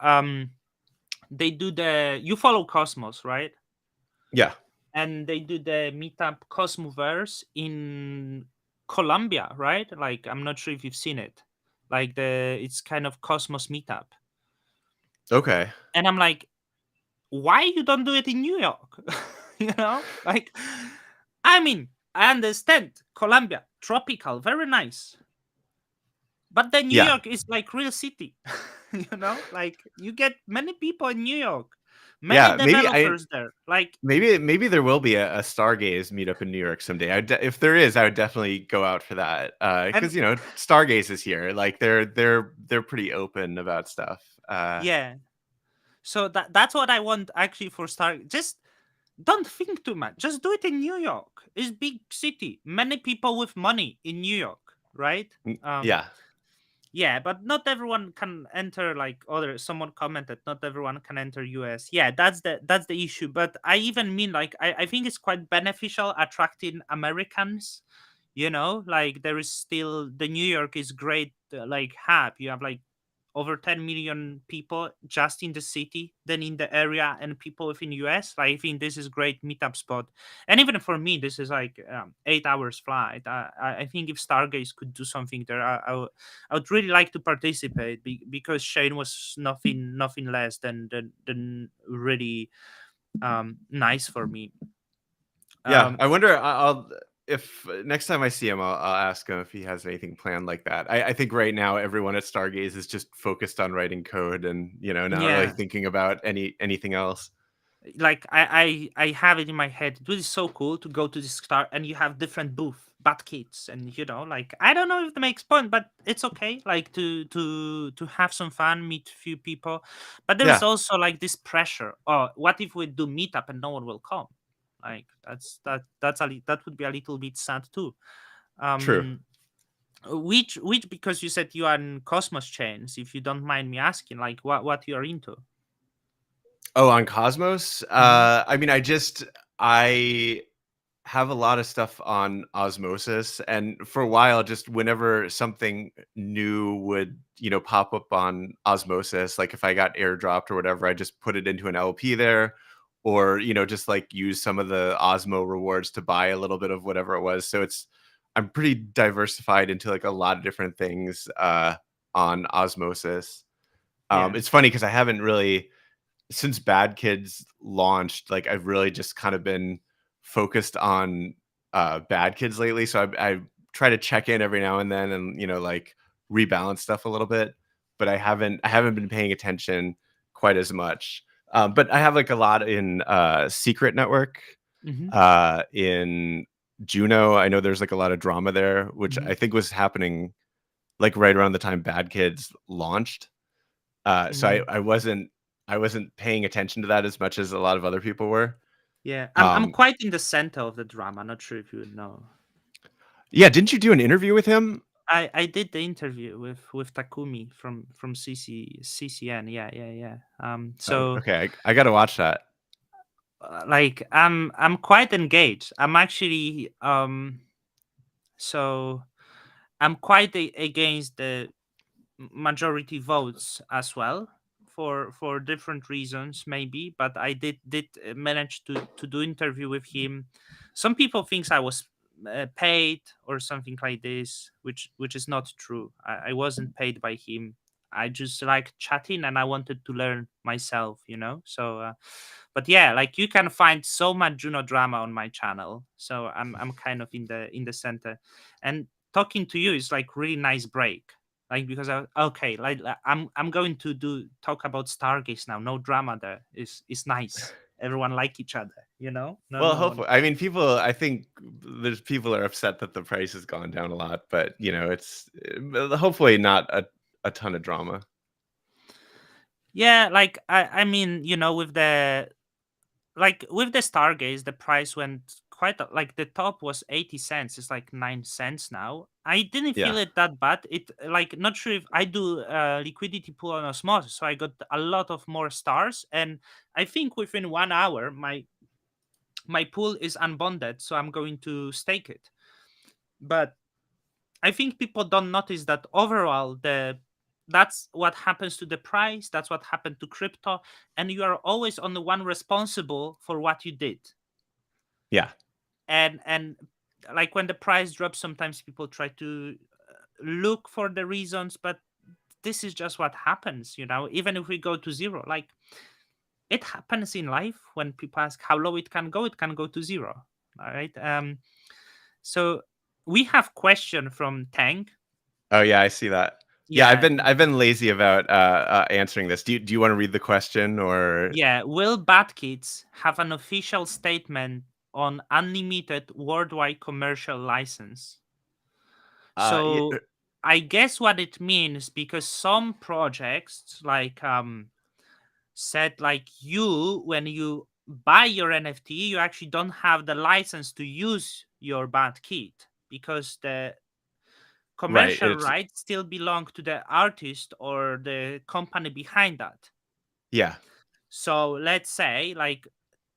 they do the you follow Cosmos, right? Yeah. And they do the meetup Cosmoverse in Colombia, right? Like, I'm not sure if you've seen it. Like, it's kind of Cosmos meetup. Okay. And I'm like, why you don't do it in New York? Like, I mean, I understand Colombia, tropical, very nice. But then New Yeah. York is like real city. Like, you get many people in New York, many Yeah. Maybe I developers there. Like, maybe there will be a Stargaze meetup in New York someday. If there is, I would definitely go out for that. and Because Stargaze is here. Like they're pretty open about stuff. yeah. So that's what I want actually for Star. Just don't think too much. Just do it in New York. It's big city. Many people with money in New York, right? Um, Yeah. yeah, but not everyone can enter. Like, other someone commented, not everyone can enter US. Yeah, that's the issue. But I even mean, like, I think it's quite beneficial attracting Americans, Like there is still the New York is great, like hub. You have like over 10 million people just in the city, then in the area, and people within US. Like, I think this is great meetup spot. And even for me, this is like 8 hours flight. I think if Stargaze could do something there, I would really like to participate, because Shane was nothing less than really nice for me. Yeah, um I wonder. I'll if next time I see him, I'll ask him if he has anything planned like that. I think right now everyone at Stargaze is just focused on writing code and not really yeah, thinking about anything else. like I have it in my head. It was so cool to go to this star and you have different booth bat kits, and like I don't know if it makes point, but it's okay. Like to have some fun, meet few people, but there is Yeah, also like this pressure. Oh, what if we do meetup and no one will come? Like that would be a little bit sad too. true. Um, which because you said you are in Cosmos chains. If you don't mind me asking, like what you are into? Oh, on Cosmos? Hmm. I mean, I have a lot of stuff on Osmosis, and for a while, just whenever something new would, pop up on Osmosis, like if I got airdropped or whatever, I just put it into an LP there, or just like use some of the Osmo rewards to buy a little bit of whatever it was. So I'm pretty diversified into like a lot of different things on Osmosis. Yeah. It's funny because I haven't really since Bad Kids launched, like I've really just kind of been focused on Bad Kids lately. So I try to check in every now and then and like rebalance stuff a little bit, but I haven't been paying attention quite as much. But I have like a lot in Secret Network, Hmm. in Juno. I know there's like a lot of drama there, which Hmm. I think was happening like right around the time Bad Kids launched. So Hmm. I wasn't paying attention to that as much as a lot of other people were. Yeah, I'm Um, quite in the center of the drama. Not sure if you would know. yeah, didn't you do an interview with him? I did the interview with Takumi from CCN. Yeah, yeah, yeah. So Okay, I got to watch that. like I'm quite engaged. I'm actually so I'm quite against the majority votes as well, for different reasons maybe, but I did manage to do interview with him. Some people thinks I was paid or something like this, which is not true. I wasn't paid by him. I just like chatting and I wanted to learn myself, so but yeah, like you can find so much Juno drama on my channel, so I'm kind of in the center. And talking to you is like really nice break, like because okay, like I'm going to do talk about Stargaze now. No drama there. Is nice. Everyone like each other. No, Well, no. hopefully, I mean, I think there's people are upset that the price has gone down a lot, but it's hopefully not a ton of drama. Yeah, like I mean, with the Stargaze, the price went quite like the top was 80 cents. It's like 9 cents now. I didn't Yeah, feel it that bad. It like not sure if I do liquidity pool on Osmosis, so I got a lot of more stars, and I think within 1 hour my pool is unbonded, so I'm going to stake it. But I think people don't notice that overall that's what happens to the price, that's what happened to crypto, and you are always on the one responsible for what you did. yeah, And like when the price drops, sometimes people try to look for the reasons, but this is just what happens, even if we go to zero. Like it happens in life. When people ask how low it can go to zero. All right. So we have question from Tank. oh yeah, I see that. Yeah, I've Yeah, been I've been lazy about answering this. Do you want to read the question or yeah. Will BatKids have an official statement on unlimited worldwide commercial license? yeah, So I guess what it means, because some projects like said like you when you buy your NFT, you actually don't have the license to use your BatKit, because the right? commercial It's rights still belong to the artist or the company behind that. yeah, So let's say like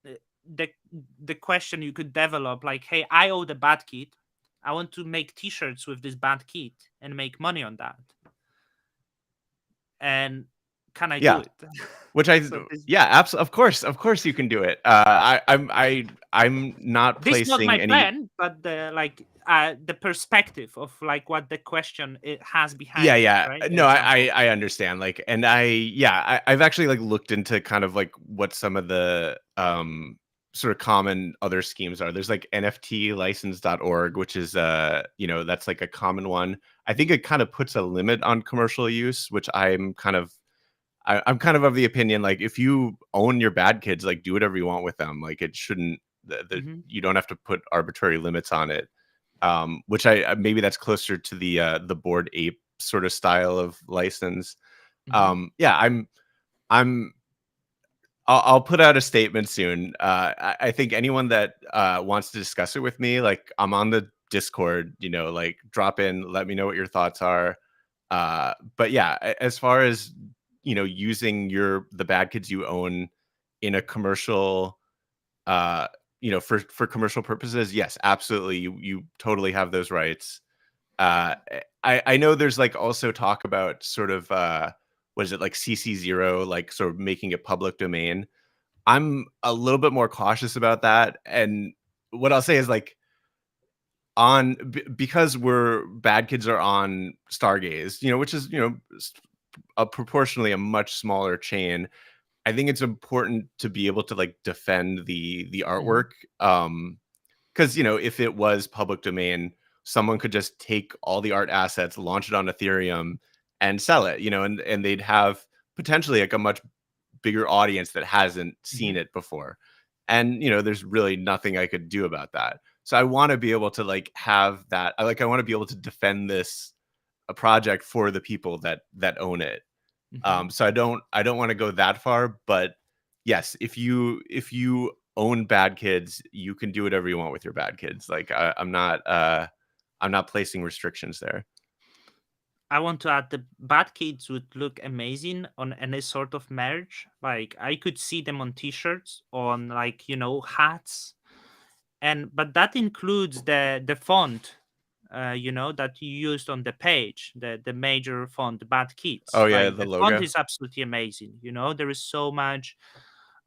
uh, the the question you could develop, like, hey, I owe the bad kit, I want to make T-shirts with this bad kid and make money on that. And can I do Yeah. it? Which I So this yeah, absolutely. Of course you can do it. I'm not this not my placing any. plan, but the perspective of like what the question it has Yeah, behind it, yeah. right? The No, example. I understand. Like, and I've actually like looked into kind of like what some of the sort of common other schemes are. There's like nftlicense.org, which is that's like a common one. I think it kind of puts a limit on commercial use, which I'm kind of the opinion, like, if you own your bad kids, like, do whatever you want with them. Like, it shouldn't Hmm. you don't have to put arbitrary limits on it. Which maybe that's closer to the Bored Ape sort of style of license. Hmm. Yeah, I'm I'll put out a statement soon. I think anyone that wants to discuss it with me, like, I'm on the Discord, like, drop in, let me know what your thoughts are. But yeah, as far as using the bad kids you own in a commercial, for commercial purposes, yes, absolutely, you totally have those rights. I know there's like also talk about sort of what is it, like CC0, like sort of making it public domain. I'm a little bit more cautious about that, and what I'll say is like because we're bad kids are on Stargaze, which is proportionally a much smaller chain. I think it's important to be able to like defend the Hmm. artwork, because if it was public domain, someone could just take all the art assets, launch it on Ethereum, and sell it. And they'd have potentially like a much bigger audience that hasn't seen Hmm. it before. And there's really nothing I could do about that. So I want to be able to like have that. I want to be able to defend this a project for the people that own it. Hmm. So I don't want to go that far, but yes, if you own bad kids, you can do whatever you want with your bad kids. Like I'm not placing restrictions there. I want to add the bad kids would look amazing on any sort of merch. Like I could see them on T-shirts, on like hats, and but that includes the font, that you used on the page, the major font, the bad kids. Oh yeah, Like the the font logo. is absolutely amazing. There is so much.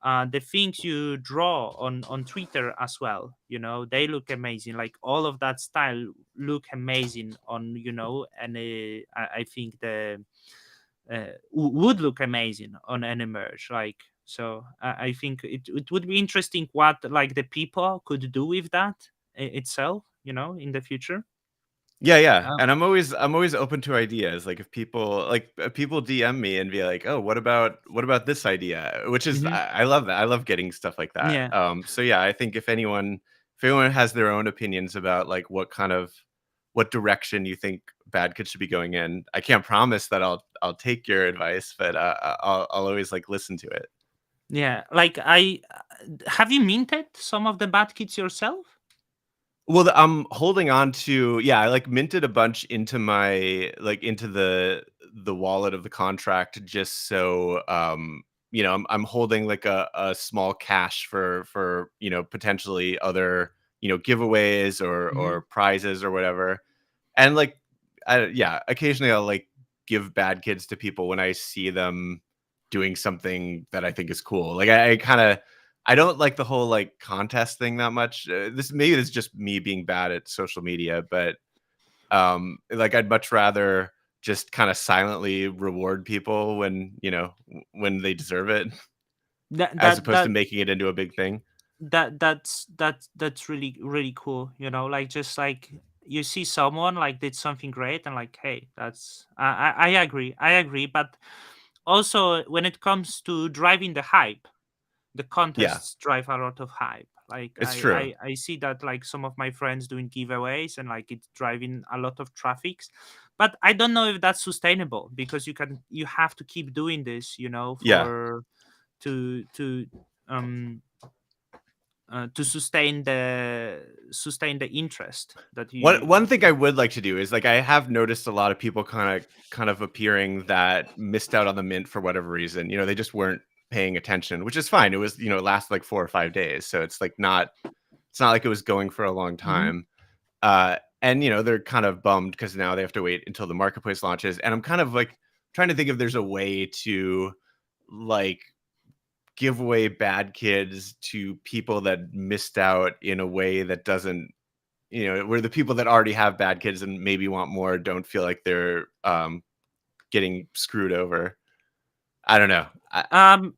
The things you draw on Twitter as well, they look amazing. Like all of that style look amazing on, and I think the would look amazing on any merge. Like so, I think it would be interesting what like the people could do with that itself, in the future. Yeah, yeah, Um, and I'm always open to ideas. Like if people DM me and be like, "Oh, what about this idea?" Which is mhm. I love that. I love getting stuff like that. Yeah. So yeah, I think if anyone has their own opinions about like what direction you think bad kids should be going in, I can't promise that I'll take your advice, but I'll always like listen to it. Yeah, like have you minted some of the bad kits yourself? Well, I'm holding on to, yeah, I like minted a bunch into the wallet of the contract just so I'm holding like a small cash for potentially other giveaways or Hmm. prizes or whatever. And like yeah, occasionally I'll like give bad kids to people when I see them doing something that I think is cool. Like I kind of I don't like the whole like contest thing that much. This is just me being bad at social media, but like I'd much rather just kind of silently reward people when they deserve it, That as that opposed to that making it into a big thing. that's really really cool. Like just like you see someone like did something great and like, hey, that's I agree, I agree. But also when it comes to driving the hype, the Yeah, contests drive a lot of hype. Like it's true. I see that like some of my friends doing giveaways and like it's driving a lot of traffics. But I don't know if that's sustainable because you have to keep doing this, Yeah. for to um to sustain the interest that One you. thing I would like to do is like I have noticed a lot of people kind of appearing that missed out on the mint for whatever reason. They just weren't paying attention, which is fine. It was, it lasted like 4 or 5 days. So it's not like it was going for a long Mhm. time. and they're kind of bummed because now they have to wait until the marketplace launches. And I'm kind of like trying to think if there's a way to like give away bad kids to people that missed out in a way that doesn't, where the people that already have bad kids and maybe want more don't feel like they're getting screwed over. I don't know. Um,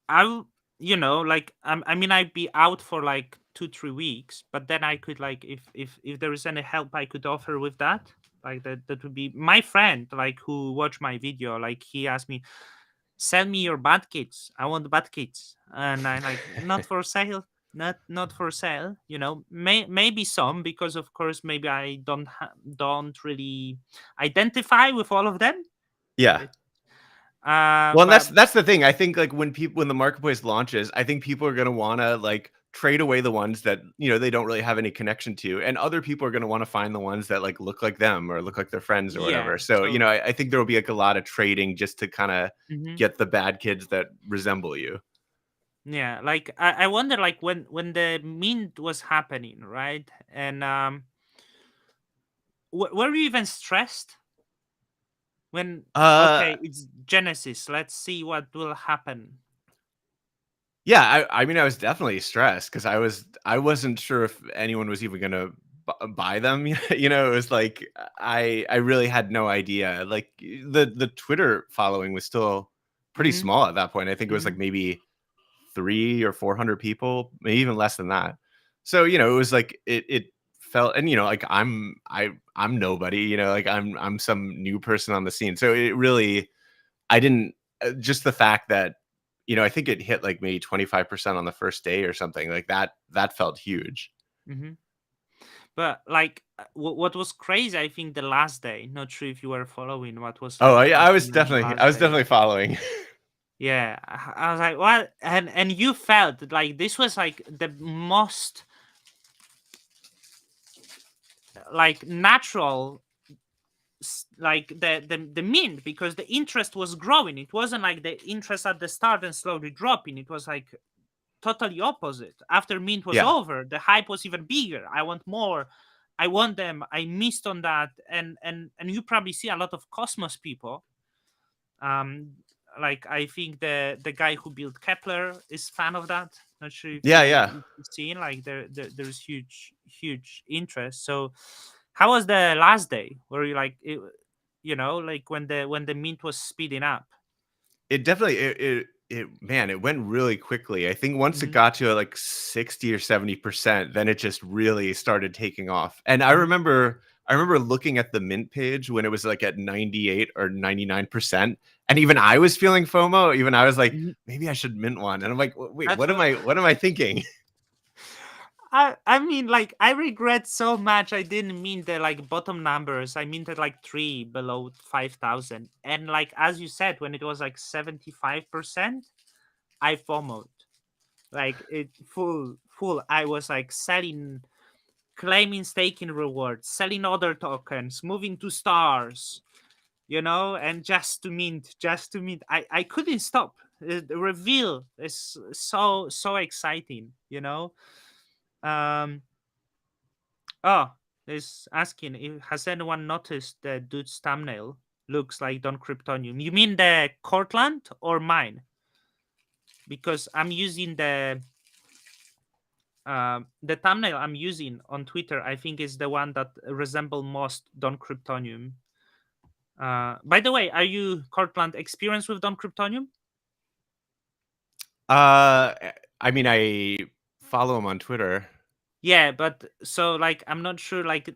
I'll, like, I mean, I'd be out for like 2 3 weeks, but then I could, like, if there is any help I could offer with that, like, that would be my friend, like, who watched my video, like, he asked me, sell me your bad kids, I want bad kids, and I like, not for sale, not for sale, maybe some, because of course maybe I don't really identify with all of them. Yeah. It, Well, and that's but that's the thing. I think like when the marketplace launches, I think people are going to want to like trade away the ones that they don't really have any connection to, and other people are going to want to find the ones that like look like them or look like their friends or yeah, whatever. So so I think there will be like a lot of trading just to kind of mhm. get the bad kids that resemble you. Yeah, like, I wonder, like, when the mint was happening, right? And were you even stressed when, Uh, okay, it's Genesis, let's see what will happen. Yeah, I mean, I was definitely stressed because I wasn't sure if anyone was even gonna buy them. It was like I really had no idea. Like the Twitter following was still pretty Mm-hmm. small at that point. I think it was Mm-hmm. like maybe 300 or 400 people, maybe even less than that. So it was like it felt, and like I'm nobody. Like I'm some new person on the scene. So it really I didn't just the fact that I think it hit like maybe 25% on the first day or something like that. That felt huge. Mm-hmm. But like, what was crazy, I think, the last day. Not sure if you were following what was Oh, like yeah, I was happening on the definitely I last was day. definitely following. Yeah, I was like, what? And you felt like this was like the most, like, natural, like the mint, because the interest was growing. It wasn't like the interest at the start and slowly dropping. It was like totally opposite. After mint was Yeah. over, the hype was even bigger. I want more, I want them, I missed on that. And you probably see a lot of Cosmos people, um like, I think the guy who built Kepler is fan of that. Not sure if Yeah, yeah. you've seen, like, there's huge interest. So how was the last day? Were you like, like, when the mint was speeding up? It definitely it man, it went really quickly. I think once it Hmm. got to like 60 or 70%, then it just really started taking off. And Hmm. I remember looking at the mint page when it was like at 98 or 99%, and even I was feeling FOMO. Even I was like, Hmm. maybe I should mint one. And I'm like, wait, That's what what am I thinking? I mean, like, I regret so much I didn't mean the, like, bottom numbers. I mean that, like, three below 5,000. And, like, as you said, when it was like 75%, I FOMOed. Like, it full. I was like selling, claiming staking rewards, selling other tokens, moving to stars, and just to mint. I couldn't stop. The reveal is so exciting. Um Oh, is asking, if has anyone noticed the dude's thumbnail looks like Don Kryptonium? You mean the Cortland or mine? Because I'm using the thumbnail I'm using on Twitter. I think is the one that resemble most Don Kryptonium. By the way, are you Cortland experienced with Don Kryptonium? Uh, I mean, I follow him on Twitter. Yeah, but so, like, I'm not sure. Like,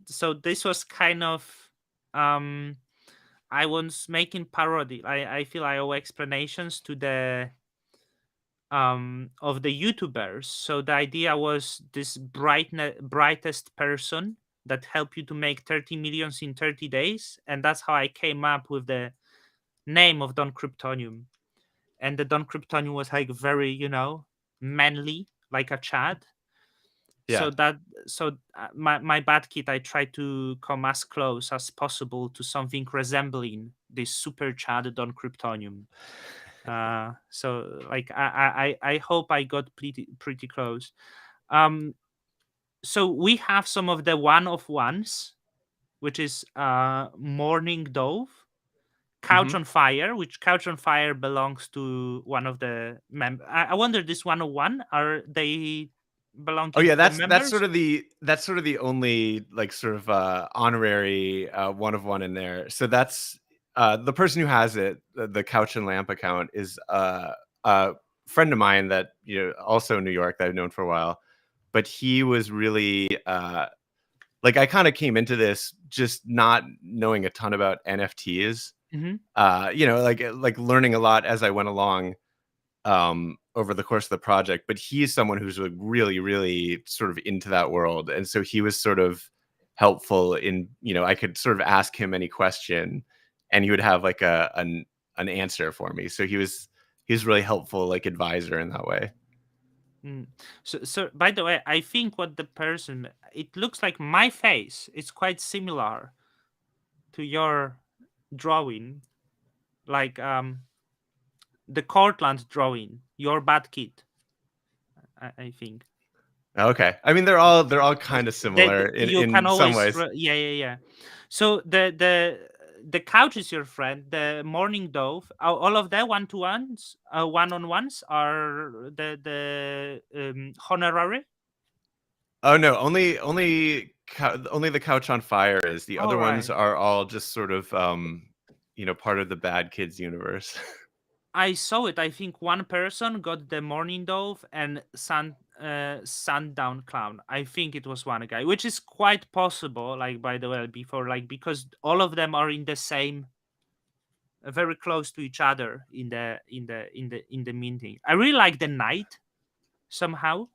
so this was kind of, um I was making parody. I feel I owe explanations to the of the YouTubers. So the idea was this brightest person that help you to make 30 millions in 30 days, and that's how I came up with the name of Don Kryptonium. And the Don Kryptonium was like very, manly, like a Chad. Yeah. So that so my bad kid, I try to come as close as possible to something resembling this super Chad Don Kryptonium. So, like, I hope I got pretty close. um So we have some of the one of ones, which is Morning Dove, Couch Mhm. on Fire, which Couch on Fire belongs to one of the I wonder, this 101, are they Oh belonging yeah, to the that's members? sort of the only like sort of honorary one of one in there. So that's the person who has it, the Couch and Lamp account is a friend of mine that also in New York that I've known for a while. But he was really like I kind of came into this just not knowing a ton about NFTs. Hmm. Like learning a lot as I went along over the course of the project, but he's someone who's like really really sort of into that world, and so he was sort of helpful in, I could sort of ask him any question and he would have like an answer for me. So he was really helpful, like advisor in that way. Mm. So by the way, I think what the person, it looks like my face. It's quite similar to your drawing, like the Cortland drawing, your bad kid. I think. Okay, I mean they're all kind of similar You can in some always ways. yeah, yeah, yeah. So the couch is your friend. The Morning Dove, all of the one to ones, one on ones are the honorary. Oh no, only the Couch on Fire is. The All other ones right. are all just sort of part of the Bad Kids universe. I saw it. I think one person got the Morning Dove and Sundown Clown. I think it was one guy, which is quite possible. Like, by the way, before, like, because all of them are in the same, very close to each other in the minting. I really like the Knight somehow.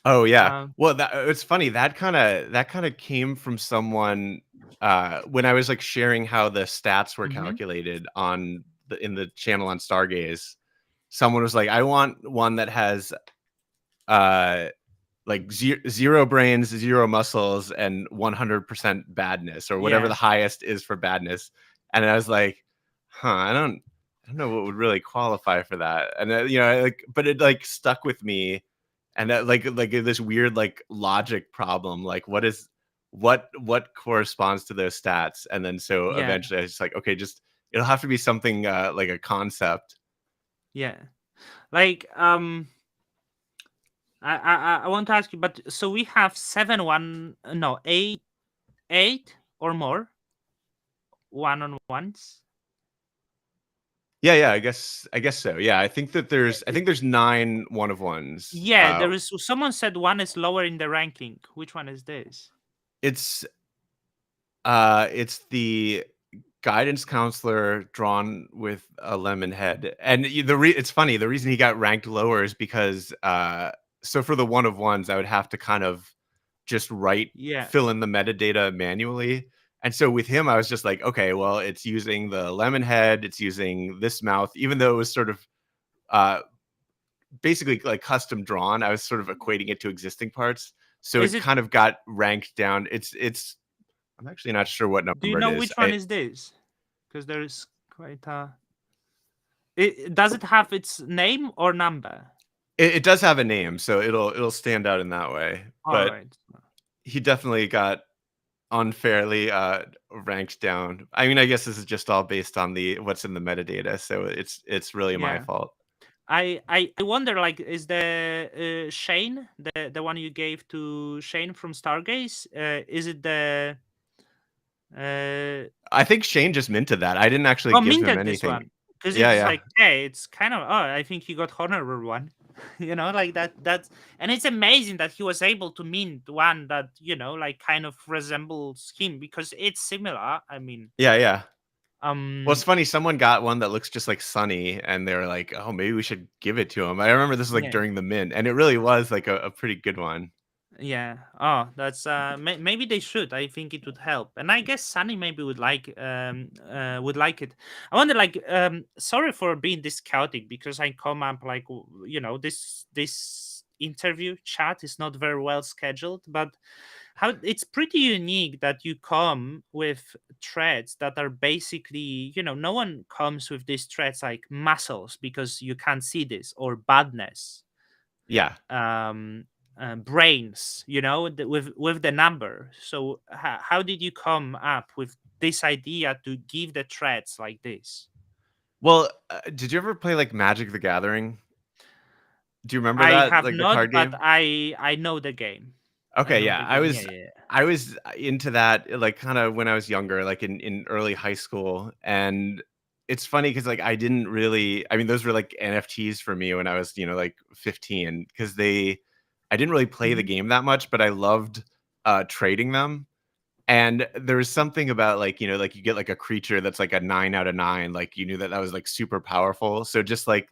Oh yeah. Um, Well, it's funny, that kind of came from someone when I was like sharing how the stats were mhm. calculated on in the channel on Stargaze. Someone was like, "I want one that has uh like zero brains, zero muscles, and 100% badness, or whatever the Yeah. highest is for badness." And I was like, "Huh, I don't know what would really qualify for that." And but it like stuck with me, and that like this weird like logic problem, like what corresponds to those stats, and then so Yeah. eventually I was just like, okay, just it'll have to be something like a concept. Yeah. Like, I want to ask you, but so we have seven one, no, eight or more one on ones. Yeah, I guess so. Yeah, I think there's 9 one of ones. Yeah, there is. Someone said one is lower in the ranking. Which one is this? It's it's the guidance counselor drawn with a lemon head. And it's funny, the reason he got ranked lower is because so for the one of ones I would have to kind of just write Yeah. fill in the metadata manually. And so with him I was just like, okay, well, it's using the lemon head, it's using this mouth, even though it was sort of uh basically like custom drawn. I was sort of equating it to existing parts. So Is it it? kind of got ranked down. It's I'm actually not sure what Do you number it know is. which one is this? Because there is quite a. Does it have its name or number? It does have a name, so it'll stand out in that way. All But right. he definitely got unfairly ranked down. I mean, I guess this is just all based on the what's in the metadata, so it's really my Yeah. fault. I wonder, like, is the Shane, the one you gave to Shane from Stargaze, is it the uh I think Shane just minted that. I didn't actually oh, give him minted this anything. one? Because Yeah, it's yeah. like, hey, it's kind of, oh, I think he got honorable one. Like that's, and it's amazing that he was able to mint one that, like, kind of resembles him, because it's similar. I mean, Yeah, yeah. Well, it's um funny, someone got one that looks just like Sunny, and they were like, "Oh, maybe we should give it to him." I remember this was, like, yeah. during the mint, and it really was, like, a pretty good one. Yeah. Oh, that's maybe they should. I think it would help. And I guess Sunny maybe would like it. I wonder, like, sorry for being this chaotic, because I come up, like, this interview chat is not very well scheduled, but how it's pretty unique that you come with threads that are basically, no one comes with these threads like muscles because you can't see this, or badness. Yeah. um brains, with the number. So how did you come up with this idea to give the threads like this? Well, did you ever play like Magic the Gathering? Do you remember I that, have like the not, card but game? I know the game. I Okay, know yeah. the I game. Yeah, was yeah, yeah. I was into that like kind of when I was younger, like in early high school. And it's funny because like I didn't really I mean those were like NFTs for me when I was, like 15 because they I didn't really play the Mhm. game that much, but I loved trading them. And there was something about like, like you get like a creature that's like a 9 out of 9, like you knew that that was like super powerful. So just like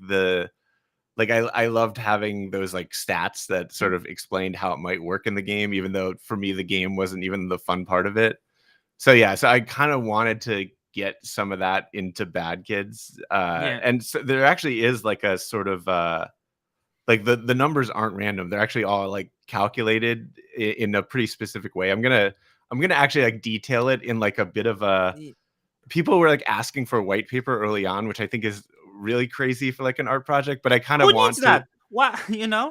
I loved having those, like, stats that sort of explained how it might work in the game, even though for me, the game wasn't even the fun part of it. So, yeah, so I kinda wanted to get some of that into Bad Kids, Yeah. and so there actually is, like, a sort of, like, the numbers aren't random. They're actually all, like, calculated in a pretty specific way. I'm gonna actually, like, detail it in, like, a bit of a Y- people were, like, asking for white paper early on, which I think is really crazy for, like, an art project, but I kinda Who needs want to that? What,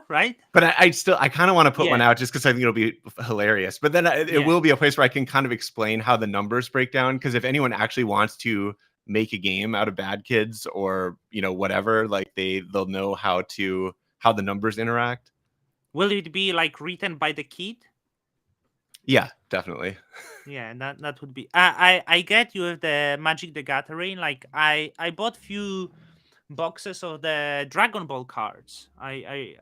right? but I kinda wanna put one Yeah, out just because I think it'll be hilarious, but then it yeah. will be a place where I can kind of explain how the numbers break down. Because if anyone actually wants to make a game out of Bad Kids or, whatever, like, they'll know how the numbers interact. Will it be like written by the kid? Yeah, definitely. Yeah, that would be. I get you with the Magic the Gathering. Like I bought few boxes of the Dragon Ball cards. I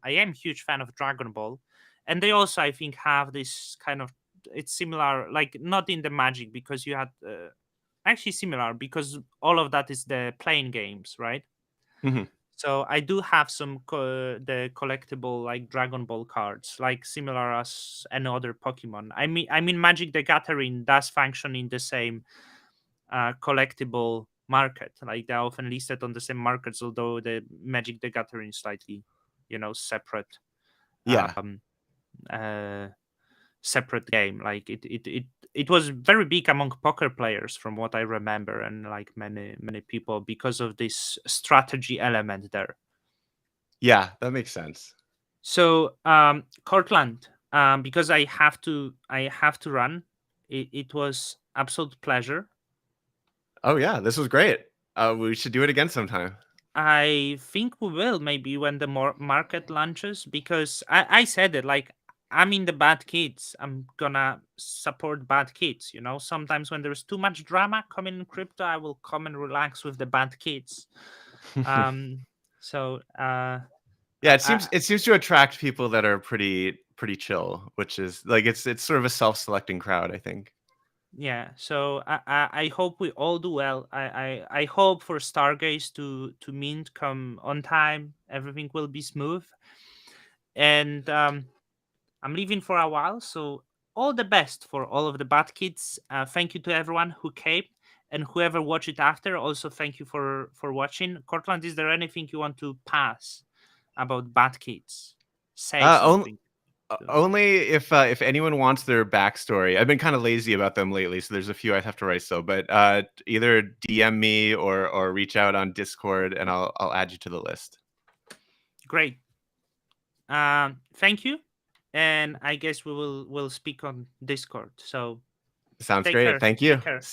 am huge fan of Dragon Ball, and they also I think have this kind of, it's similar, like not in the Magic because you had actually similar because all of that is the playing games, right? Mhm. So I do have some the collectible like Dragon Ball cards, like similar as any other Pokemon. I mean, Magic the Gathering does function in the same collectible market. Like they're often listed on the same markets, although the Magic the Gathering is slightly, separate, Yeah. um, uh, separate game. Like it was very big among poker players, from what I remember, and like many people because of this strategy element there. Yeah, that makes sense. So, Cortland, because I have to run. It was absolute pleasure. Oh, yeah, this was great. We should do it again sometime. I think we will maybe when the market launches, because I said it, like, I'm in the Bad Kids. I'm gonna support Bad Kids. Sometimes when there's too much drama coming in crypto, I will come and relax with the Bad Kids. Um, so Yeah, I, it seems to attract people that are pretty chill, which is like it's sort of a self-selecting crowd, I think. yeah, so I hope we all do well. I hope for Stargaze to mint come on time. Everything will be smooth, and I'm leaving for a while. So all the best for all of the Bad Kids. Thank you to everyone who came and whoever watched it after. Also, thank you for watching. Cortland, is there anything you want to pass about Bad Kids? Say On something. To- only if anyone wants their backstory. I've been kind of lazy about them lately, so there's a few I have to write still. But either DM me or reach out on Discord, and I'll add you to the list. Great. Thank you, and I guess we will speak on Discord. So Sounds take great. care. Thank Take you. care.